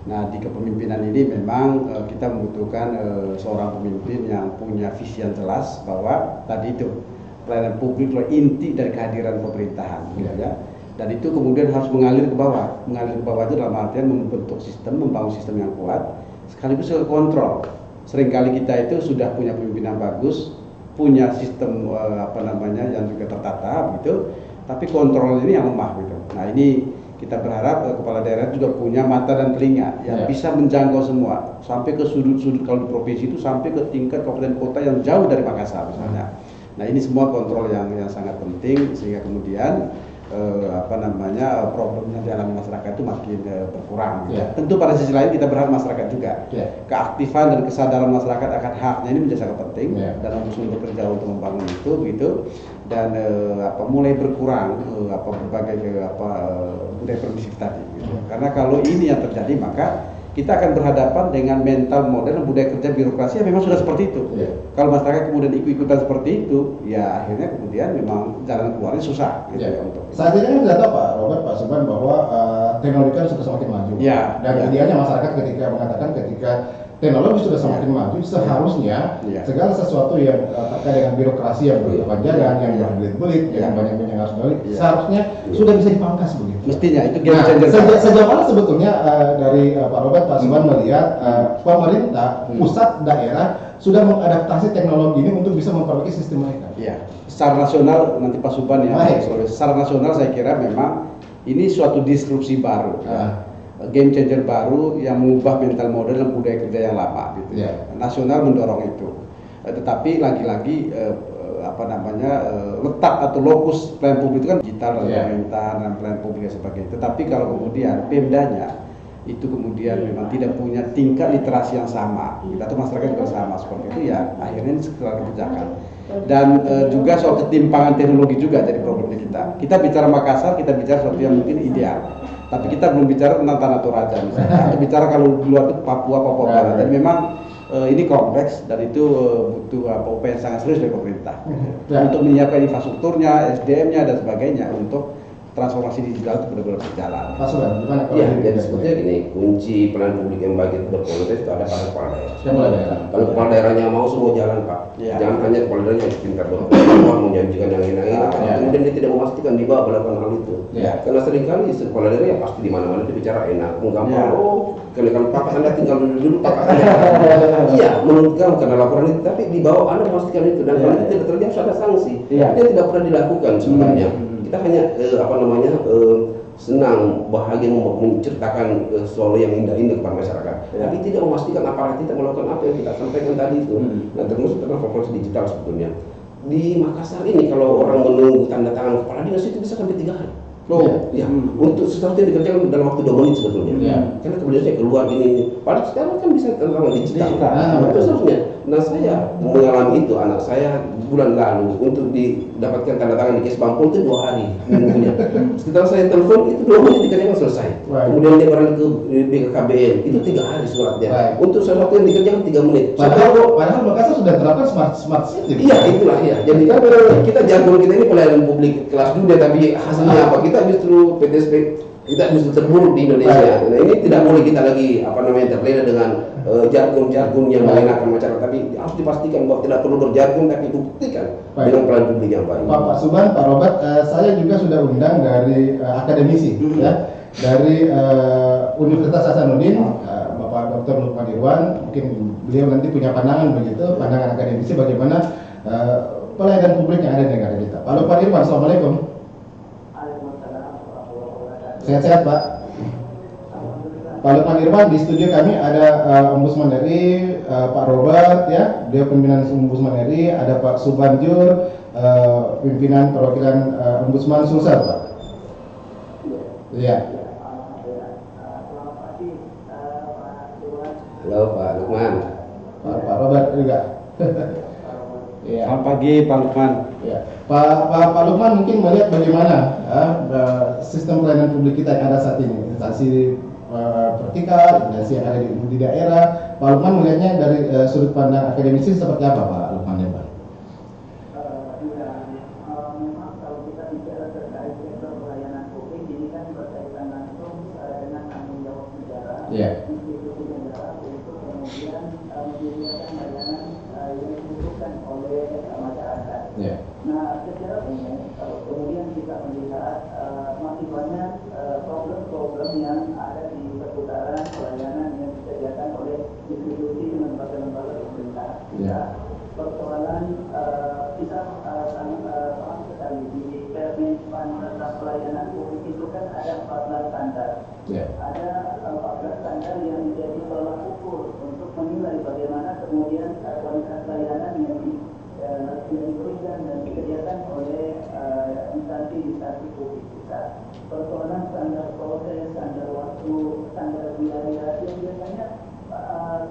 [SPEAKER 4] Nah, di kepemimpinan ini memang kita membutuhkan seorang pemimpin yang punya visi yang jelas bahwa tadi itu pelayanan publik adalah inti dari kehadiran pemerintahan, ya. Dan itu kemudian harus mengalir ke bawah. Mengalir ke bawah itu dalam artian membentuk sistem, membangun sistem yang kuat, sekaligus juga kontrol. Seringkali kita itu sudah punya pemimpinan bagus, punya sistem yang juga tertata, gitu, tapi kontrol ini yang lemah, gitu. Nah, ini kita berharap kepala daerah juga punya mata dan telinga yang bisa menjangkau semua sampai ke sudut-sudut, kalau di provinsi itu sampai ke tingkat kabupaten kota yang jauh dari Makassar misalnya. Nah, ini semua kontrol yang sangat penting sehingga kemudian problemnya dalam masyarakat itu makin berkurang. Tentu pada sisi lain kita berharap masyarakat juga keaktifan dan kesadaran masyarakat akan haknya ini menjadi sangat penting dan harus bekerja untuk membangun itu, gitu. Dan mulai berkurang berbagai budaya permisif tadi, gitu. Karena kalau ini yang terjadi maka kita akan berhadapan dengan mental model dan budaya kerja birokrasi yang memang sudah seperti itu. Kalau masyarakat kemudian ikut-ikutan seperti itu, ya akhirnya kemudian memang jalan keluarnya susah. Gitu untuk
[SPEAKER 3] saat ini kan kita tahu Pak Robert, Pak Subhan, bahwa teknologi kan sudah semakin maju. Dan idealnya masyarakat ketika mengatakan ketika teknologi sudah semakin maju, seharusnya segala sesuatu yang terkait dengan birokrasi yang berkepanjangan, yang berbelit-belit, yang banyak yang harus balik, seharusnya sudah bisa dipangkas begitu.
[SPEAKER 4] Mestinya itu game changer.
[SPEAKER 3] Sejauh mana sebetulnya dari Pak Robert, Pak Subhan melihat pemerintah, pusat, daerah sudah mengadaptasi teknologi ini untuk bisa memperbaiki sistem mereka?
[SPEAKER 4] Iya, secara nasional nanti Pak Subhan ya. Secara nasional saya kira memang ini suatu disrupsi baru. Game changer baru yang mengubah mental model dan budaya kerja yang lama gitu. Nasional mendorong itu. Tetapi lagi-lagi letak atau lokus pelayanan publik itu kan digital dan pemerintahan dan pelayanan publik dan sebagainya. Tetapi kalau kemudian Pemdanya itu kemudian memang tidak punya tingkat literasi yang sama, atau masyarakat juga sama seperti itu, ya akhirnya ini segera dikerjakan. Dan juga soal ketimpangan teknologi juga jadi problemnya kita. Kita bicara Makassar, kita bicara sesuatu yang mungkin ideal, tapi kita belum bicara tentang Tanah Toraja misalnya. Kita bicara kalau di luar itu Papua Barat. Dan memang ini kompleks dan itu butuh upaya yang sangat serius dari pemerintah untuk menyiapkan infrastrukturnya, SDM-nya dan sebagainya untuk transformasi digital itu benar-benar berjalan.
[SPEAKER 3] Pak Subhan, gimana?
[SPEAKER 5] Iya, jadi sebetulnya gini, kunci pelayanan publik yang baik itu berkualitas itu ada pada kepala daerah. Kalau kepala daerahnya mau semua jalan Pak, jangan hanya kepala daerahnya yang pintar doang, menjanjikan yang enak-enak, kemudian dia tidak memastikan di bawah melakukan hal itu. Karena seringkali kepala daerah ya pasti di mana-mana dia bicara enak, menggampang. Kalau Pak Anda tinggal dulu Pak Anda. Iya, menurut kamu karena laporan itu, tapi di bawah Anda memastikan itu dan kalau itu tidak terjadi harus ada sanksi. Dia tidak pernah dilakukan sebenarnya. Kita hanya senang bahagia menceritakan soal yang indah-indah kepada masyarakat, tapi tidak memastikan aparat tidak melakukan apa yang kita sampaikan tadi itu. Nah, termasuk transformasi digital sebetulnya di Makassar ini, kalau orang menunggu tanda tangan kepala dinas itu bisa sampai 3 hari. Untuk sesuatu yang dikerjakan dalam waktu 2 menit sebetulnya. Karena kemudian saya keluar ini, padahal sekarang kan bisa tanda tangan digital. Itu seharusnya. Nah, saya mengalami itu, anak saya bulan lalu untuk didapatkan tanda tangan di Kes Bampol itu 2 hari menunggunya. Setelah saya telepon itu 2 menit dikerjakan selesai. Kemudian dia berangkat ke BKKBN itu 3 hari suratnya. Untuk sesuatu yang dikerjakan 3 menit.
[SPEAKER 3] Padahal Makassar sudah terapkan smart city.
[SPEAKER 5] Iya, itulah ya. Jadi kan kita jargon kita ini pelayanan publik kelas dunia, tapi hasilnya apa? Kita justru PTSP kita justru terburuk di Indonesia. Nah, ini tidak boleh kita lagi terlena dengan jargon-jargon yang mengenakan masyarakat, tapi harus dipastikan bahwa tidak perlu berjargon, tapi buktikan dengan pelayanan publik yang baik.
[SPEAKER 3] Pak Subhan, Pak Robert, saya juga sudah undang dari akademisi ya, dari Universitas Hasanuddin, Bapak Dr. Lukman Irwan. Mungkin beliau nanti punya pandangan begitu, pandangan akademisi bagaimana pelayanan publik yang ada di negara kita. Pak Lukman Irwan, assalamualaikum. Sehat-sehat Pak. Pak Lukman Irwan, di studio kami ada Ombudsman RI, Pak Robert ya, dia pimpinan Ombudsman RI, ada Pak Subhanjur, pimpinan perwakilan Ombudsman Sulsel Pak. Iya.
[SPEAKER 5] Halo Pak Lukman.
[SPEAKER 3] Pak Robert juga.
[SPEAKER 4] Ya. Selamat pagi Pak Lukman.
[SPEAKER 3] Ya. Pak Lukman mungkin melihat bagaimana sistem pelayanan publik kita yang ada saat ini, instansi vertikal, instansi yang ada di daerah. Pak Lukman melihatnya dari sudut pandang akademisi seperti apa Pak Lukman ya Pak?
[SPEAKER 1] Memang kalau kita bicara terkait sektor pelayanan publik ini kan berkaitan langsung dengan tanggung jawab negara, institusi negara untuk kemudian menyediakan layanan yang dibutuhkan oleh masyarakat. Nah, secara umum kalau kemudian kita melihat masih banyak problem-problem yang ada di seputaran pelayanan yang disediakan oleh institusi dan lembaga-lembaga pemerintah. Persoalan kita paham sekali di Permen tentang pelayanan publik itu kan ada 14 standar. Ada 14 standar yang menjadi tolak ukur untuk menilai bagaimana kemudian kualitas layanan yang diberikan dan disediakan oleh instansi publik kita. Persoalan standar proses, standar waktu, standar wilayah yang biasanya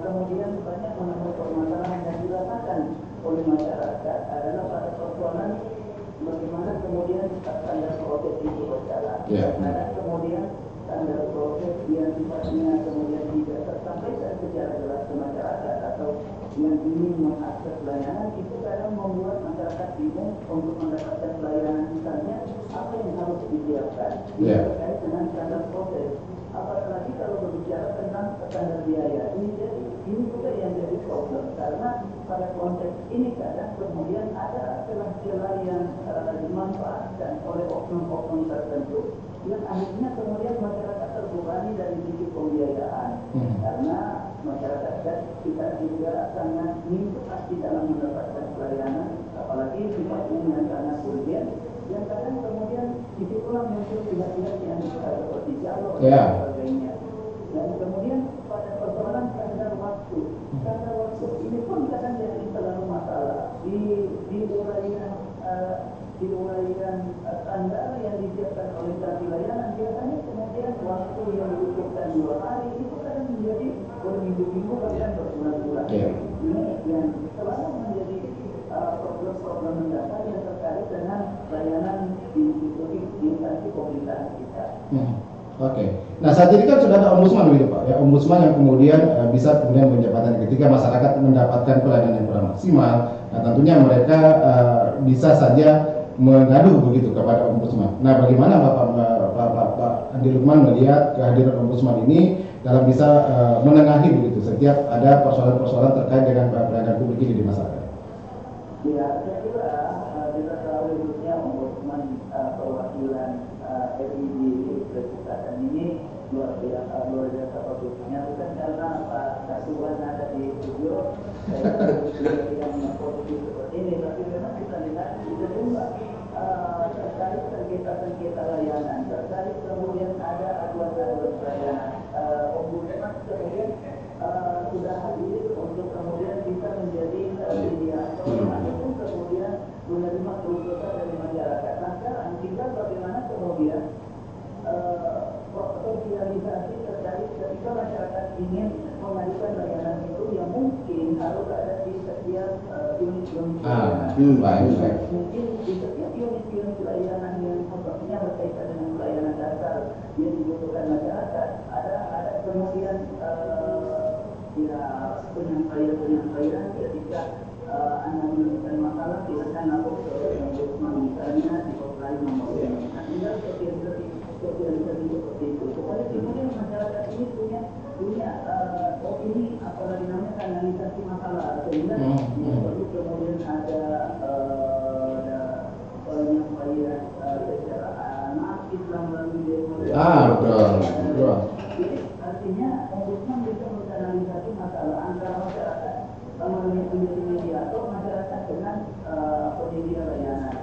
[SPEAKER 1] kemudian banyak menemui permasalahan yang dirasakan oleh masyarakat adalah pada persoalan bagaimana kemudian standar proses itu berjalan. Karena kemudian standar proses yang sifatnya kemudian tidak tersampaikan secara jelas ke masyarakat atau yang ingin mengakses layanan, itu kadang membuat masyarakat bingung untuk mendapatkan pelayanan. Misalnya apa yang harus disiapkan terkait dengan standar proses, apalagi kalau berbicara tentang standar biaya. Ini juga yang jadi problem, karena pada konteks ini kadang kemudian ada celah-celah yang dimanfaatkan oleh oknum-oknum tertentu yang akhirnya kemudian masyarakat terbebani dari sisi pembiayaan, karena masyarakat kita juga sangat minta di dalam mendapatkan pelayanan, apalagi sifatnya yang sangat urgent, yang kadang kemudian disitulah muncul pihak-pihak yang seperti jalur dan sebagainya. Dan kemudian pada persoalan standar waktu ini pun kadang jadi selalu masalah di uraian standar yang disiapkan oleh instansi layanan. Biasanya kemudian waktu yang dibutuhkan 2 hari itu kadang menjadi berminggu-minggu bahkan berbulan-bulan. Ini yang selalu menjadi problem-problem mendasar yang terkait dengan layanan di instansi pemerintahan kita.
[SPEAKER 3] Oke. Nah, saat ini kan sudah ada ombudsman gitu Pak, ya, ombudsman yang kemudian bisa kemudian menjabatkan ketika masyarakat mendapatkan pelayanan yang kurang maksimal. Nah, tentunya mereka bisa saja mengadu begitu kepada ombudsman. Nah, bagaimana Pak Andi Lukman melihat kehadiran ombudsman ini dalam bisa menengahi begitu setiap ada persoalan-persoalan terkait dengan pelayanan publik ini di masyarakat?
[SPEAKER 1] Ya, saya kira kita tahu khususnya ombudsman perwakilan RI di Presiden ini luar biasa bagusnya, bukan karena Pak Kasuan ada di studio yang positif seperti ini, tapi memang kita lihat itu juga terkait sengketa layanan, terkait kemudian ada aduan-aduan layanan, ombudsman kemudian sudah hadir untuk kemudian bisa menjadi mediator ataupun kemudian menerima keluhan dari masyarakat. Nah, sekarang tinggal bagaimana kemudian sosialisasi terkait ketika masyarakat ingin mengajukan layanan itu yang mungkin harus ada di setiap unit-unit layanan. Mungkin di setiap unit-unit layanan yang contohnya berkaitan dengan pelayanan dasar yang dibutuhkan masyarakat, ada kemudian penyampaian ketika Anda menemukan masalah, silakan lapor ke ombudsman misalnya di hotline nomor ini. Nah, tinggal sosialisasi seperti itu supaya kemudian masyarakat ini punya opini apalagi namanya kanalisasi masalah, sehingga perlu kemudian ada penyampaian secara anarkis melalui demo.
[SPEAKER 3] Betul.
[SPEAKER 1] Jadi artinya ombudsman bisa mengkanalisasi masalah antara masyarakat menjadi mediator masyarakat dengan penyedia layanan.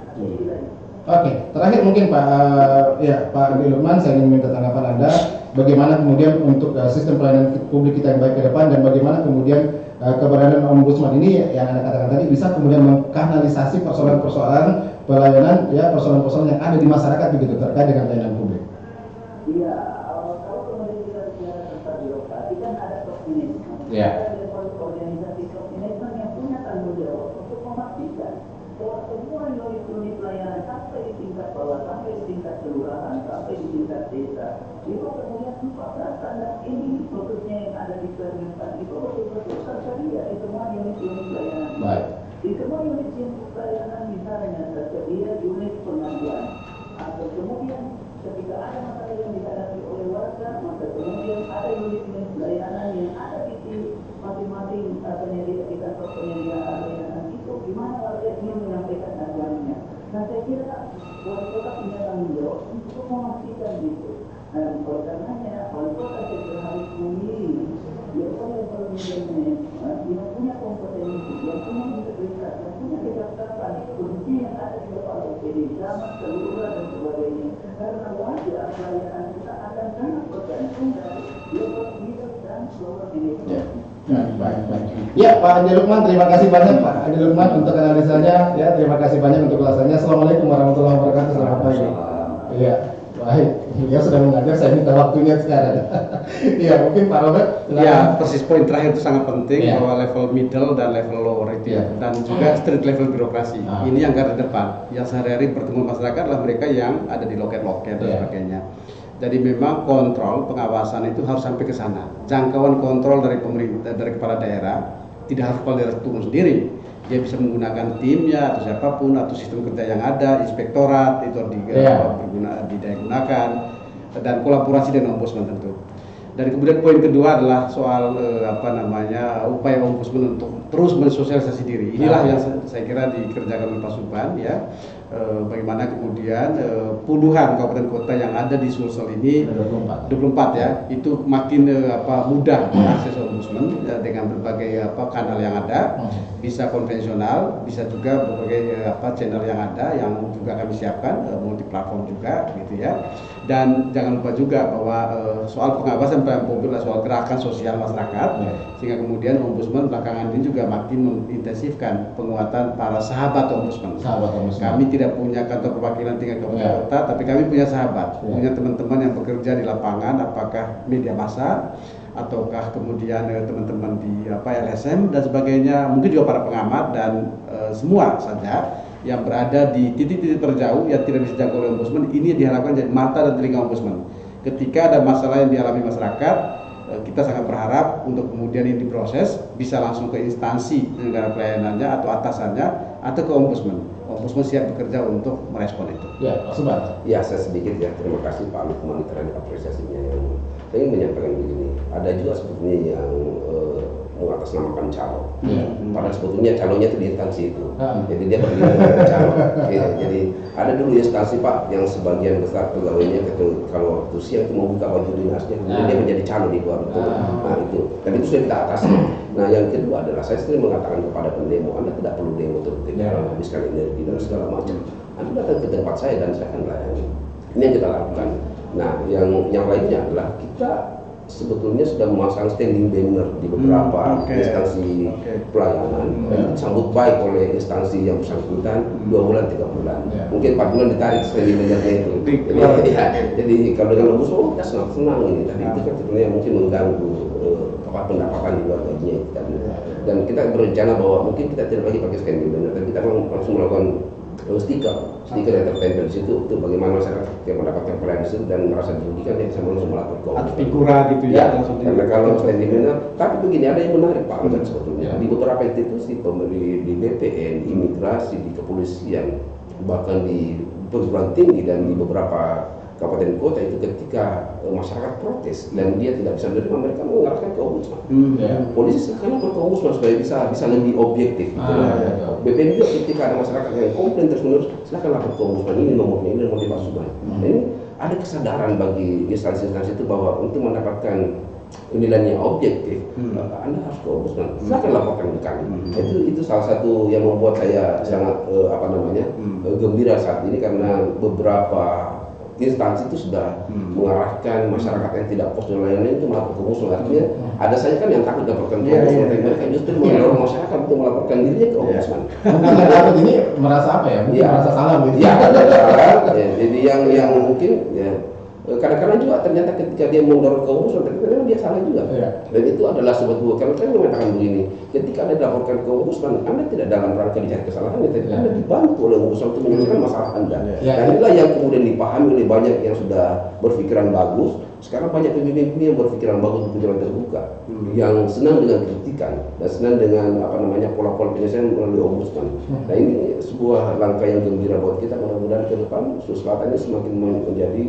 [SPEAKER 3] Oke, terakhir mungkin Pak Andi Lukman, saya ingin minta tanggapan Anda bagaimana kemudian untuk sistem pelayanan publik kita yang baik ke depan, dan bagaimana kemudian keberadaan ombudsman ini yang Anda katakan tadi bisa kemudian mengkanalisasi persoalan-persoalan pelayanan, ya, persoalan-persoalan yang ada di masyarakat begitu terkait dengan pelayanan publik.
[SPEAKER 1] Iya, kalau kemudian kita bicara tentang birokrasi kan ada top management. Ada organisasi top management yang punya tanggung jawab untuk memastikan bahwa semua unit-unit layanan sampai di tingkat bawah, sampai di tingkat kelurahan, sampai di tingkat desa, itu kemudian 14 standar ini khususnya yang ada di Kementan itu betul-betul tersedia di semua unit-unit layanan. Di semua unit-unit layanan misalnya tersedia unit pengaduan, atau kemudian ketika ada masalah yang dihadapi oleh warga, maka kemudian ada unit-unit layanan yang ada di masing-masing penyedia di kantor penyediaan layanan itu, di mana warga ingin menyampaikan aduannya. Nah, saya kira wali kota punya tanggung jawab untuk memastikan itu. Dan oleh karenanya wali kota segera harus memilih yang yang punya kompetensi, yang punya integritas, yang punya kejaksaan, khususnya yang ada di kepala OPD, camat, kelurahan dan sebagainya. Karena wajar pelayanan kita akan sangat bergantung dari level leader dan lower management.
[SPEAKER 3] Baik. Ya, Pak Andi Lukman, terima kasih banyak Pak Andi Lukman untuk analisanya. Ya, terima kasih banyak untuk ulasannya. Assalamualaikum warahmatullahi wabarakatuh. Selamat pagi. Iya, baik. Ya, sudah mengajar, saya minta waktunya sekarang. Iya, mungkin Pak Robert.
[SPEAKER 4] Ya, persis poin terakhir itu sangat penting, bahwa level middle dan level lower itu dan juga street level birokrasi. Ini yang garda depan, yang sehari-hari bertemu masyarakat adalah mereka yang ada di loket-loket dan sebagainya. Jadi memang kontrol pengawasan itu harus sampai ke sana. Jangkauan kontrol dari pemerintah, dari kepala daerah tidak harus kepala daerah turun sendiri. Dia bisa menggunakan timnya atau siapapun atau sistem kerja yang ada, inspektorat itu digunakan dan kolaborasi dengan ombudsman tentu. Dan kemudian poin kedua adalah soal upaya ombudsman untuk terus mensosialisasi diri. Inilah yang saya kira dikerjakan oleh Pak Subhan ya. Bagaimana kemudian puluhan kabupaten kota yang ada di Sulsel ini 24 ya, itu makin mudah mengakses ombudsman ya, dengan berbagai kanal yang ada, bisa konvensional, bisa juga berbagai channel yang ada yang juga kami siapkan, multi platform juga gitu ya. Dan jangan lupa juga bahwa soal pengawasan pelayanan publik adalah soal gerakan sosial masyarakat, sehingga kemudian ombudsman belakangan ini juga makin mengintensifkan penguatan para sahabat ombudsman. Kami tidak punya kantor perwakilan tingkat kabupaten kota, tapi kami punya sahabat, punya teman-teman yang bekerja di lapangan, apakah media massa ataukah kemudian teman-teman di LSM dan sebagainya, mungkin juga para pengamat dan semua saja yang berada di titik-titik terjauh yang tidak bisa dijangkau oleh ombudsman. Ini diharapkan jadi mata dan telinga ombudsman. Ketika ada masalah yang dialami masyarakat, kita sangat berharap untuk kemudian ini diproses bisa langsung ke instansi penyelenggara pelayanannya atau atasannya atau ke ombudsman. Ombudsman siap bekerja untuk merespon itu.
[SPEAKER 5] Ya, Pak Subhan. Ya, saya sedikit ya. Terima kasih Pak Lukman terhadap apresiasinya. Saya ingin menyampaikan begini. Ada juga sebetulnya yang mengatasnamakan calon. Padahal sebetulnya calonnya itu di instansi itu. Jadi dia berdiri dengan calon. Jadi ada dulu instansi Pak yang sebagian besar pegawainya kalau waktu siang itu membuka baju dinasnya, kemudian dia menjadi calon di luar itu. Nah itu. Dan itu sudah kita atasi. Nah yang kedua adalah saya sering mengatakan kepada pendemo, Anda tidak perlu demo terus menghabiskan energi dan segala macam. Anda datang ke tempat saya dan saya akan layani. Ini yang kita lakukan. Nah yang lainnya adalah kita sebetulnya sudah memasang standing banner di beberapa instansi pelayanan dan disambut baik oleh instansi yang bersangkutan 2 bulan 3 bulan mungkin 4 bulan ditarik standing bannernya itu. Jadi kalau dengan ombudsman kita senang ini, tapi itu kan sebenarnya mungkin mengganggu pendapatan di luar gajinya itu kan. Dan kita berencana bahwa mungkin kita tidak lagi pakai standing banner, tapi kita langsung melakukan stiker yang tertempel di situ untuk bagaimana masyarakat yang mendapatkan pelayanan itu dan merasa dirugikan dia bisa langsung melapor ke
[SPEAKER 4] atau figura gitu ya.
[SPEAKER 5] Karena kalau standing banner, tapi begini ada yang menarik Pak sebetulnya di beberapa institusi pemerintah, di BPN, di imigrasi, di kepolisian, bahkan di perguruan tinggi dan di beberapa kabupaten kota itu ketika masyarakat protes dan dia tidak bisa menerima, mereka mengarahkan ke ombudsman. Polisi sekarang ke ombudsman supaya bisa lebih objektif. BPN juga ketika ada masyarakat yang komplain terus-menerus, silakan lapor ke ombudsman, ini nomornya, ini nomor Pak Subhan. Ini ada kesadaran bagi instansi-instansi itu bahwa untuk mendapatkan penilaian yang objektif, Anda harus ke ombudsman. Silakan laporkan ke kami. Itu salah satu yang membuat saya sangat gembira saat ini karena beberapa instansi itu sudah mengarahkan masyarakat yang tidak puas dengan layanan itu melapor ke ombudsman. Artinya ada saja kan yang takut melaporkan ke ombudsman, tapi mereka justru mendorong masyarakat untuk melaporkan dirinya ke ombudsman.
[SPEAKER 3] Takut ini merasa apa ya? Mungkin merasa salah gitu.
[SPEAKER 5] Iya, jadi yang mungkin ya kadang-kadang juga ternyata ketika dia mendorong ke ombudsman, ternyata memang dia salah juga. Dan itu adalah sebuah kalau saya mengatakan begini, ketika Anda dilaporkan ke ombudsman, Anda tidak dalam rangka dicari kesalahan, tapi Anda dibantu oleh ombudsman untuk menyelesaikan masalah Anda. Dan inilah yang kemudian dipahami oleh banyak yang sudah berpikiran bagus. Sekarang banyak pemimpin yang berpikiran bagus untuk jalan terbuka, yang senang dengan kritikan dan senang dengan pola-pola penyelesaian melalui ombudsman. Nah ini sebuah langkah yang gembira buat kita. Mudah-mudahan ke depan Sulawesi Selatan ini semakin menjadi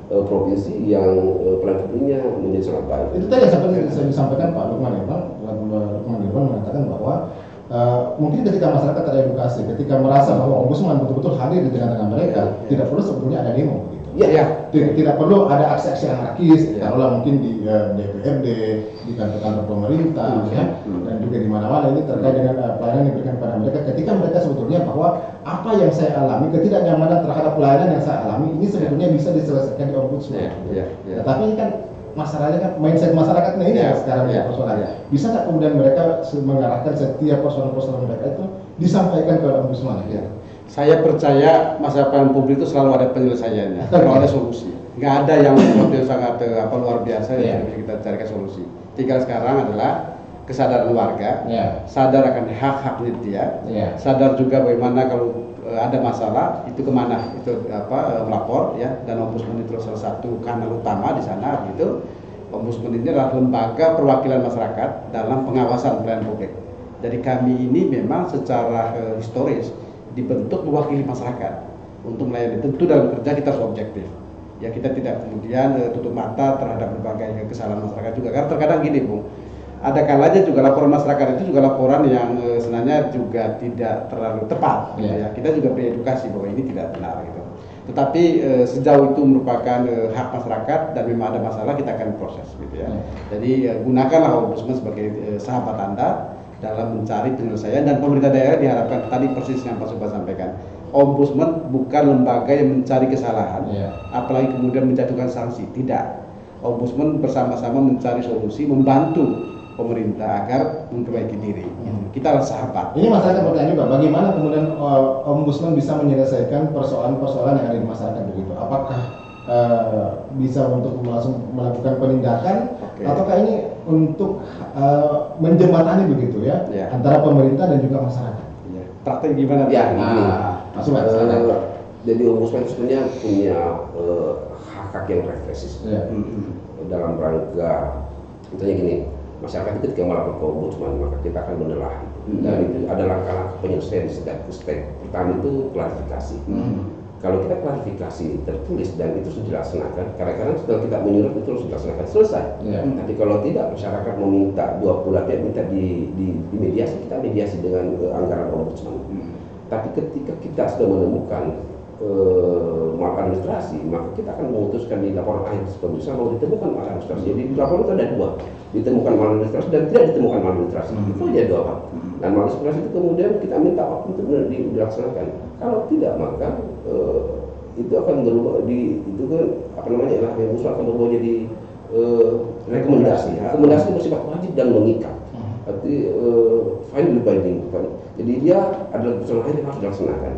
[SPEAKER 5] provinsi yang pelayanan publiknya menjadi sangat baik.
[SPEAKER 3] Itu tadi yang saya disampaikan Pak Lukman mengatakan bahwa mungkin ketika masyarakat teredukasi, ketika merasa bahwa ombudsman betul-betul hadir di tengah-tengah mereka, tidak perlu sebetulnya ada demo. Tidak perlu ada aksi-aksi anarkis, taruhlah mungkin di DPRD, di kantor-kantor pemerintah, dan juga di mana-mana ini terkait dengan pelayanan yang diberikan kepada mereka. Ketika mereka sebetulnya bahwa apa yang saya alami, ketidaknyamanan terhadap pelayanan yang saya alami, ini sebetulnya bisa diselesaikan di ombudsman. Tapi ini kan masalahnya kan mindset masyarakatnya ini sekarang persoalannya. Bisa nggak kemudian mereka mengarahkan setiap persoalan-persoalan mereka itu disampaikan ke ombudsman?
[SPEAKER 4] Saya percaya masalah pelayanan publik itu selalu ada penyelesaiannya, selalu ada solusi. Nggak ada yang sangat luar biasa yang bisa kita carikan solusi. Tinggal sekarang adalah kesadaran warga, sadar akan hak-haknya dia, sadar juga bagaimana kalau ada masalah itu kemana itu melapor ya, dan ombudsman itu salah satu kanal utama di sana gitu. Ombudsman ini adalah lembaga perwakilan masyarakat dalam pengawasan pelayanan publik. Jadi kami ini memang secara historis dibentuk mewakili masyarakat untuk melayani. Tentu dalam kerja kita harus objektif. Ya kita tidak kemudian tutup mata terhadap berbagai kesalahan masyarakat juga. Karena terkadang gini Bung, ada kalanya juga laporan masyarakat itu juga laporan yang sebenarnya juga tidak terlalu tepat. Ya. Kita juga beri edukasi bahwa ini tidak benar gitu. Tetapi sejauh itu merupakan hak masyarakat dan memang ada masalah kita akan proses gitu ya. Jadi gunakanlah ombudsman sebagai sahabat Anda dalam mencari penyelesaian, dan pemerintah daerah diharapkan tadi persis yang Pak Subhan sampaikan. Ombudsman bukan lembaga yang mencari kesalahan, apalagi kemudian menjatuhkan sanksi. Tidak. Ombudsman bersama-sama mencari solusi, membantu pemerintah agar memperbaiki diri. Kita adalah sahabat.
[SPEAKER 3] Ini masyarakat bertanya juga, bagaimana kemudian ombudsman bisa menyelesaikan persoalan-persoalan yang ada di masyarakat begitu? Apakah bisa untuk langsung melakukan penindakan, ataukah ini untuk menjembatani begitu ya, antara pemerintah dan juga masyarakat?
[SPEAKER 4] Praktek gimana?
[SPEAKER 5] Ya,
[SPEAKER 4] jadi
[SPEAKER 5] ombudsman sebenarnya punya hak-hak yang represif dalam rangka, contohnya gini. Masyarakat itu ketika melapor ke ombudsman, maka kita akan menelaah dan itu ada langkah-langkah penyelesaian di setiap aspek. Pertama itu klarifikasi. Kalau kita klarifikasi tertulis dan itu sudah dilaksanakan, kadang-kadang setelah kita menyurat itu harus dilaksanakan selesai. Tapi kalau tidak, masyarakat meminta, dua belah pihak minta di mediasi, kita mediasi dengan anggaran ombudsman. Tapi ketika kita sudah menemukan maladministrasi, maka kita akan memutuskan di laporan akhir pemeriksaan mau ditemukan maladministrasi. Jadi di laporan itu ada dua, ditemukan maladministrasi dan tidak ditemukan maladministrasi. Itu aja dua hal. Dan maladministrasi itu kemudian kita minta waktu untuk dilaksanakan. Kalau tidak, maka itu akan berubah itu kan yang usul akan berubah jadi rekomendasi. Rekomendasi bersifat wajib dan mengikat. Arti final binding kan. Jadi dia adalah keputusan akhir yang harus dilaksanakan.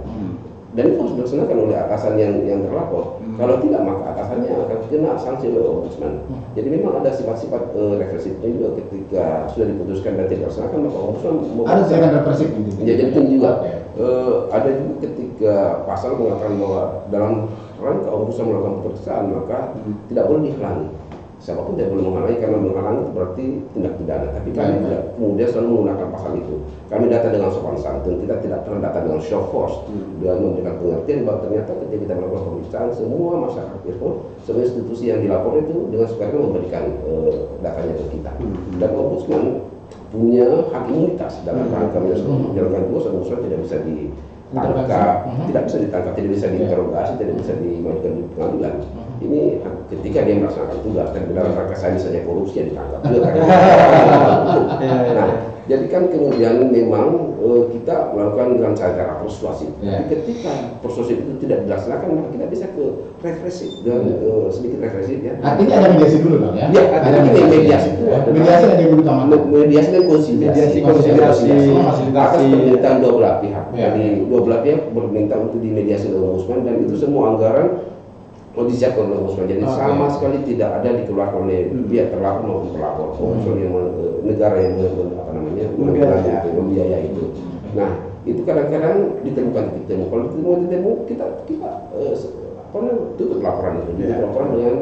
[SPEAKER 5] Dan itu harus dilaksanakan oleh atasan yang terlapor. Kalau tidak, maka atasannya akan kena sanksi oleh ombudsman. Jadi memang ada sifat-sifat represifnya juga ketika sudah diputuskan dan tidak dilaksanakan, maka ombudsman
[SPEAKER 3] ada sifat represif gitu.
[SPEAKER 5] Ya, jadi itu juga ada juga ketika pasal mengatakan bahwa dalam rangka ombudsman melakukan pemeriksaan maka tidak boleh dihalangi. Siapapun tidak boleh menghalangi, karena menghalangi itu berarti tindak pidana. Tapi kami tidak kemudian selalu menggunakan pasal itu. Kami datang dengan sopan santun, kita tidak pernah datang dengan show force, dengan memberikan pengertian bahwa ternyata ketika kita melakukan pemeriksaan, semua masyarakat itu, semua institusi yang dilapor itu dengan sukarela memberikan datanya ke kita. Dan ombudsman punya hak imunitas dalam rangka menjalankan tugas. Ombudsman tidak bisa ditangkap, tidak bisa ditangkap, tidak bisa diinterogasi, tidak bisa dimajukan di pengadilan. Ini ketika dia melaksanakan tugas dan dalam rangka saja korupsi yang ditangkap. Nah, jadi kan kemudian memang kita melakukan dengan cara persuasif. Tapi ketika persuasif itu tidak dilaksanakan, maka kita bisa ke represif dan sedikit represif ya.
[SPEAKER 3] Artinya ada mediasi dulu dong ya?
[SPEAKER 5] Iya, ada mediasi itu.
[SPEAKER 3] Mediasi ada yang utama.
[SPEAKER 5] Mediasi dan konsiliasi. Atas permintaan dua belah pihak. Jadi dua belah pihak berminta untuk dimediasi oleh ombudsman, dan itu semua anggaran disiapkan oleh ombudsman. Jadi sama sekali tidak ada dikeluarkan oleh pihak terlapor maupun pelapor. Ombudsman yang negara yang membiayai itu. Nah, itu kadang-kadang ditemukan kalau ditemu kita tutup laporan itu. Laporan dengan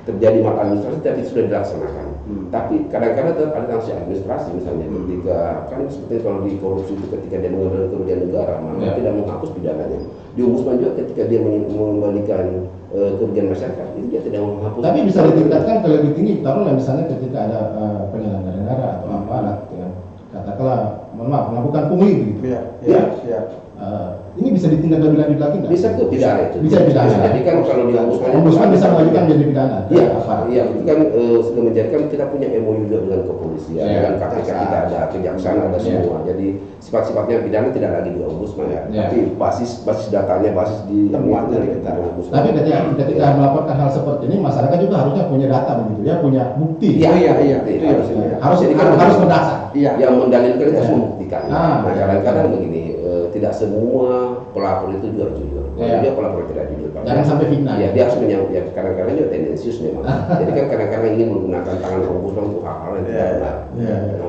[SPEAKER 5] terjadi maladministrasi tapi sudah dilaksanakan. Tapi kadang-kadang tetap ada sanksi administrasi, misalnya ketika kan seperti kalau di korupsi itu ketika dia mengambil kerugian negara, maka tidak menghapus pidananya. Di ombudsman juga ketika dia mengembalikan kerugian masyarakat, itu dia tidak menghapus.
[SPEAKER 3] Tapi bisa ditingkatkan ke lebih tinggi, taruhlah misalnya ketika ada penyelenggara negara atau aparat yang katakanlah melakukan pungli begitu. Ini bisa ditindak lebih lanjut lagi nggak?
[SPEAKER 5] Bisa ke pidana itu.
[SPEAKER 3] Bisa pidana.
[SPEAKER 5] Jadi kan kalau di
[SPEAKER 3] ombudsman bisa mengajukan jadi pidana.
[SPEAKER 5] Iya, itu kan sudah menjadikan kita punya MOU juga dengan kepolisian, dengan KPK kita ada, kejaksaan ada semua. Jadi sifat-sifatnya pidana tidak lagi di ombudsman ya. Tapi basis datanya, basis di temuannya kita.
[SPEAKER 3] Tapi ketika melaporkan hal seperti ini, masyarakat juga harusnya punya data begitu ya, punya bukti.
[SPEAKER 5] Iya.
[SPEAKER 3] Harus berdasar.
[SPEAKER 5] yang mendalilkan itu harus membuktikan. Nah kadang-kadang begini, tidak semua pelapor itu jujur. Kalau dia pelapor tidak jujur,
[SPEAKER 3] jangan sampai fitnah.
[SPEAKER 5] Ya dia harus ya kadang-kadang dia tendensius memang. Jadi kan kadang-kadang ingin menggunakan tangan ombudsman untuk hal-hal yang tidak benar.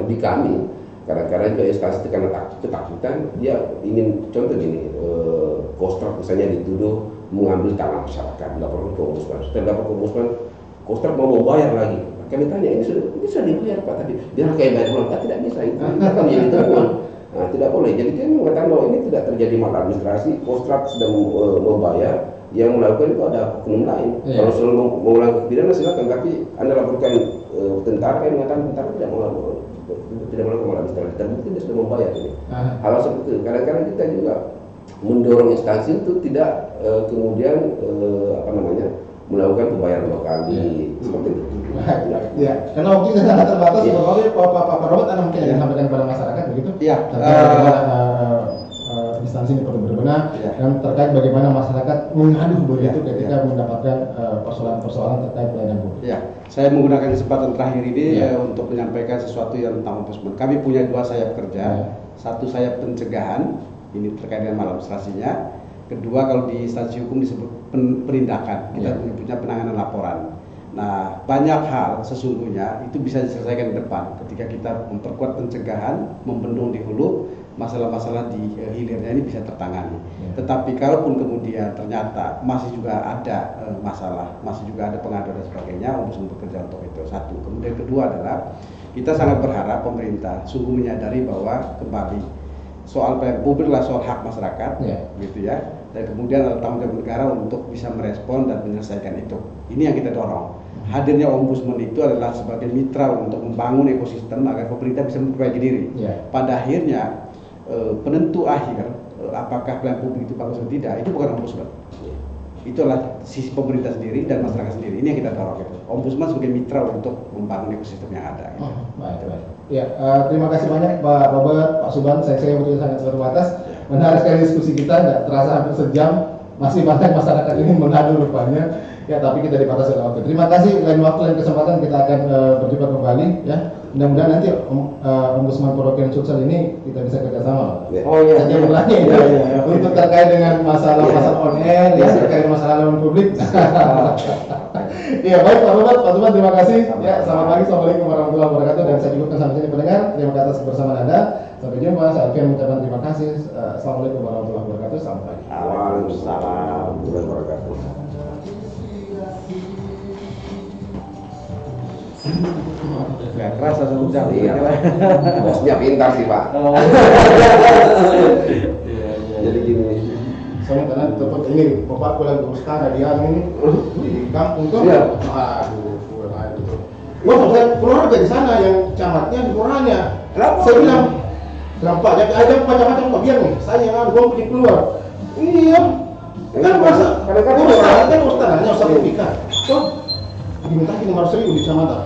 [SPEAKER 5] Di kami kadang-kadang juga instansi itu karena ketakutan dia ingin, contoh gini, Kostrad misalnya dituduh mengambil tangan masyarakat, dilaporkan ke ombudsman. Setelah lapor ke ombudsman, Kostrad mau membayar lagi. Kami tanya, ini sudah dibayar Pak tadi. Dia kayak bayar ulang, tidak bisa. Itu akan menjadi temuan. Nah, tidak boleh. Jadi dia mengatakan bahwa ini tidak terjadi maladministrasi. Kostrad sedang membayar, yang melakukan itu ada oknum lain. Kalau selalu mengulangi pidana silakan, tapi Anda laporkan tentara yang mengatakan tentara tidak melakukan maladministrasi. Terbukti dia sudah membayar ini. Hal seperti itu. Kadang-kadang kita juga mendorong instansi itu tidak kemudian melakukan pembayaran 2 kali seperti itu.
[SPEAKER 3] Ya, karena waktu kita sangat terbatas. Pak Robert, Anda mungkin yang sampaikan kepada masyarakat begitu?
[SPEAKER 4] Iya.
[SPEAKER 3] Instansi ini perlu berbenah dan terkait bagaimana masyarakat mengadu begitu ketika mendapatkan persoalan-persoalan terkait pelayanan publik.
[SPEAKER 4] Ya, saya menggunakan kesempatan terakhir ini untuk menyampaikan sesuatu yang tentang ombudsman. Kami punya 2 sayap kerja, satu sayap pencegahan, ini terkait dengan maladministrasinya. Kedua, kalau di instansi hukum disebut penindakan, kita menyebutnya penanganan laporan. Nah, banyak hal sesungguhnya itu bisa diselesaikan di depan ketika kita memperkuat pencegahan, membendung di hulu, masalah-masalah di hilirnya ini bisa tertangani. Tetapi kalaupun kemudian ternyata masih juga ada masalah, masih juga ada pengaduan dan sebagainya, ombudsman bekerja untuk itu. Satu. Kemudian kedua adalah kita sangat berharap pemerintah sungguh menyadari bahwa kembali soal pelayanan publik adalah soal hak masyarakat, gitu ya. Dan kemudian ada tanggung jawab negara untuk bisa merespon dan menyelesaikan itu. Ini yang kita dorong. Hadirnya ombudsman itu adalah sebagai mitra untuk membangun ekosistem agar pemerintah bisa memperbaiki diri. Pada akhirnya penentu akhir apakah pelayanan publik itu bagus atau tidak itu bukan ombudsman. Itu adalah sisi pemerintah sendiri dan masyarakat sendiri. Ini yang kita dorong itu. Ombudsman sebagai mitra untuk membangun ekosistem yang ada. Gitu.
[SPEAKER 3] Baik. Ya, terima kasih banyak Pak Robert, Pak Suban. Saya waktu sangat terbatas. Menarik sekali diskusi kita, nggak terasa hampir sejam. Masih banyak masyarakat ini mengadu rupanya. Ya, tapi kita dibatasi oleh waktu. Terima kasih. Lain waktu, lain kesempatan kita akan berjumpa kembali. Ya, mudah-mudahan nanti Ombudsman Perwakilan Sulsel ini kita bisa kerjasama. Saya ulangi untuk terkait dengan masalah on air, terkait masalah lawan publik. Iya, baik Pak Robert, Pak Suban, terima kasih. Ya, selamat pagi, assalamualaikum warahmatullahi wabarakatuh. Dan saya juga sampai sini pendengar. Terima kasih atas kebersamaan Anda. Sampai jumpa. Saya Alfian mengucapkan terima kasih. Assalamualaikum warahmatullahi wabarakatuh. Selamat pagi.
[SPEAKER 5] Waalaikumsalam warahmatullahi wabarakatuh.
[SPEAKER 4] Gak kerasa 1 jam.
[SPEAKER 5] Iya. Bosnya pintar sih Pak. Jadi gini.
[SPEAKER 3] Soalnya karena tempat ini, bapak pulang ke Ustaz, dia ini di kampung tuh. Aduh, pulang gitu. Wah, saya keluar dari sana yang camatnya di kelurahannya. Saya bilang, kenapa? Jadi ada macam-macam kok biar nih. Saya yang gua pergi keluar. Iya. Kan masa kan Ustaz hanya Ustaz Publika. Tuh diminta 500.000 di kecamatan.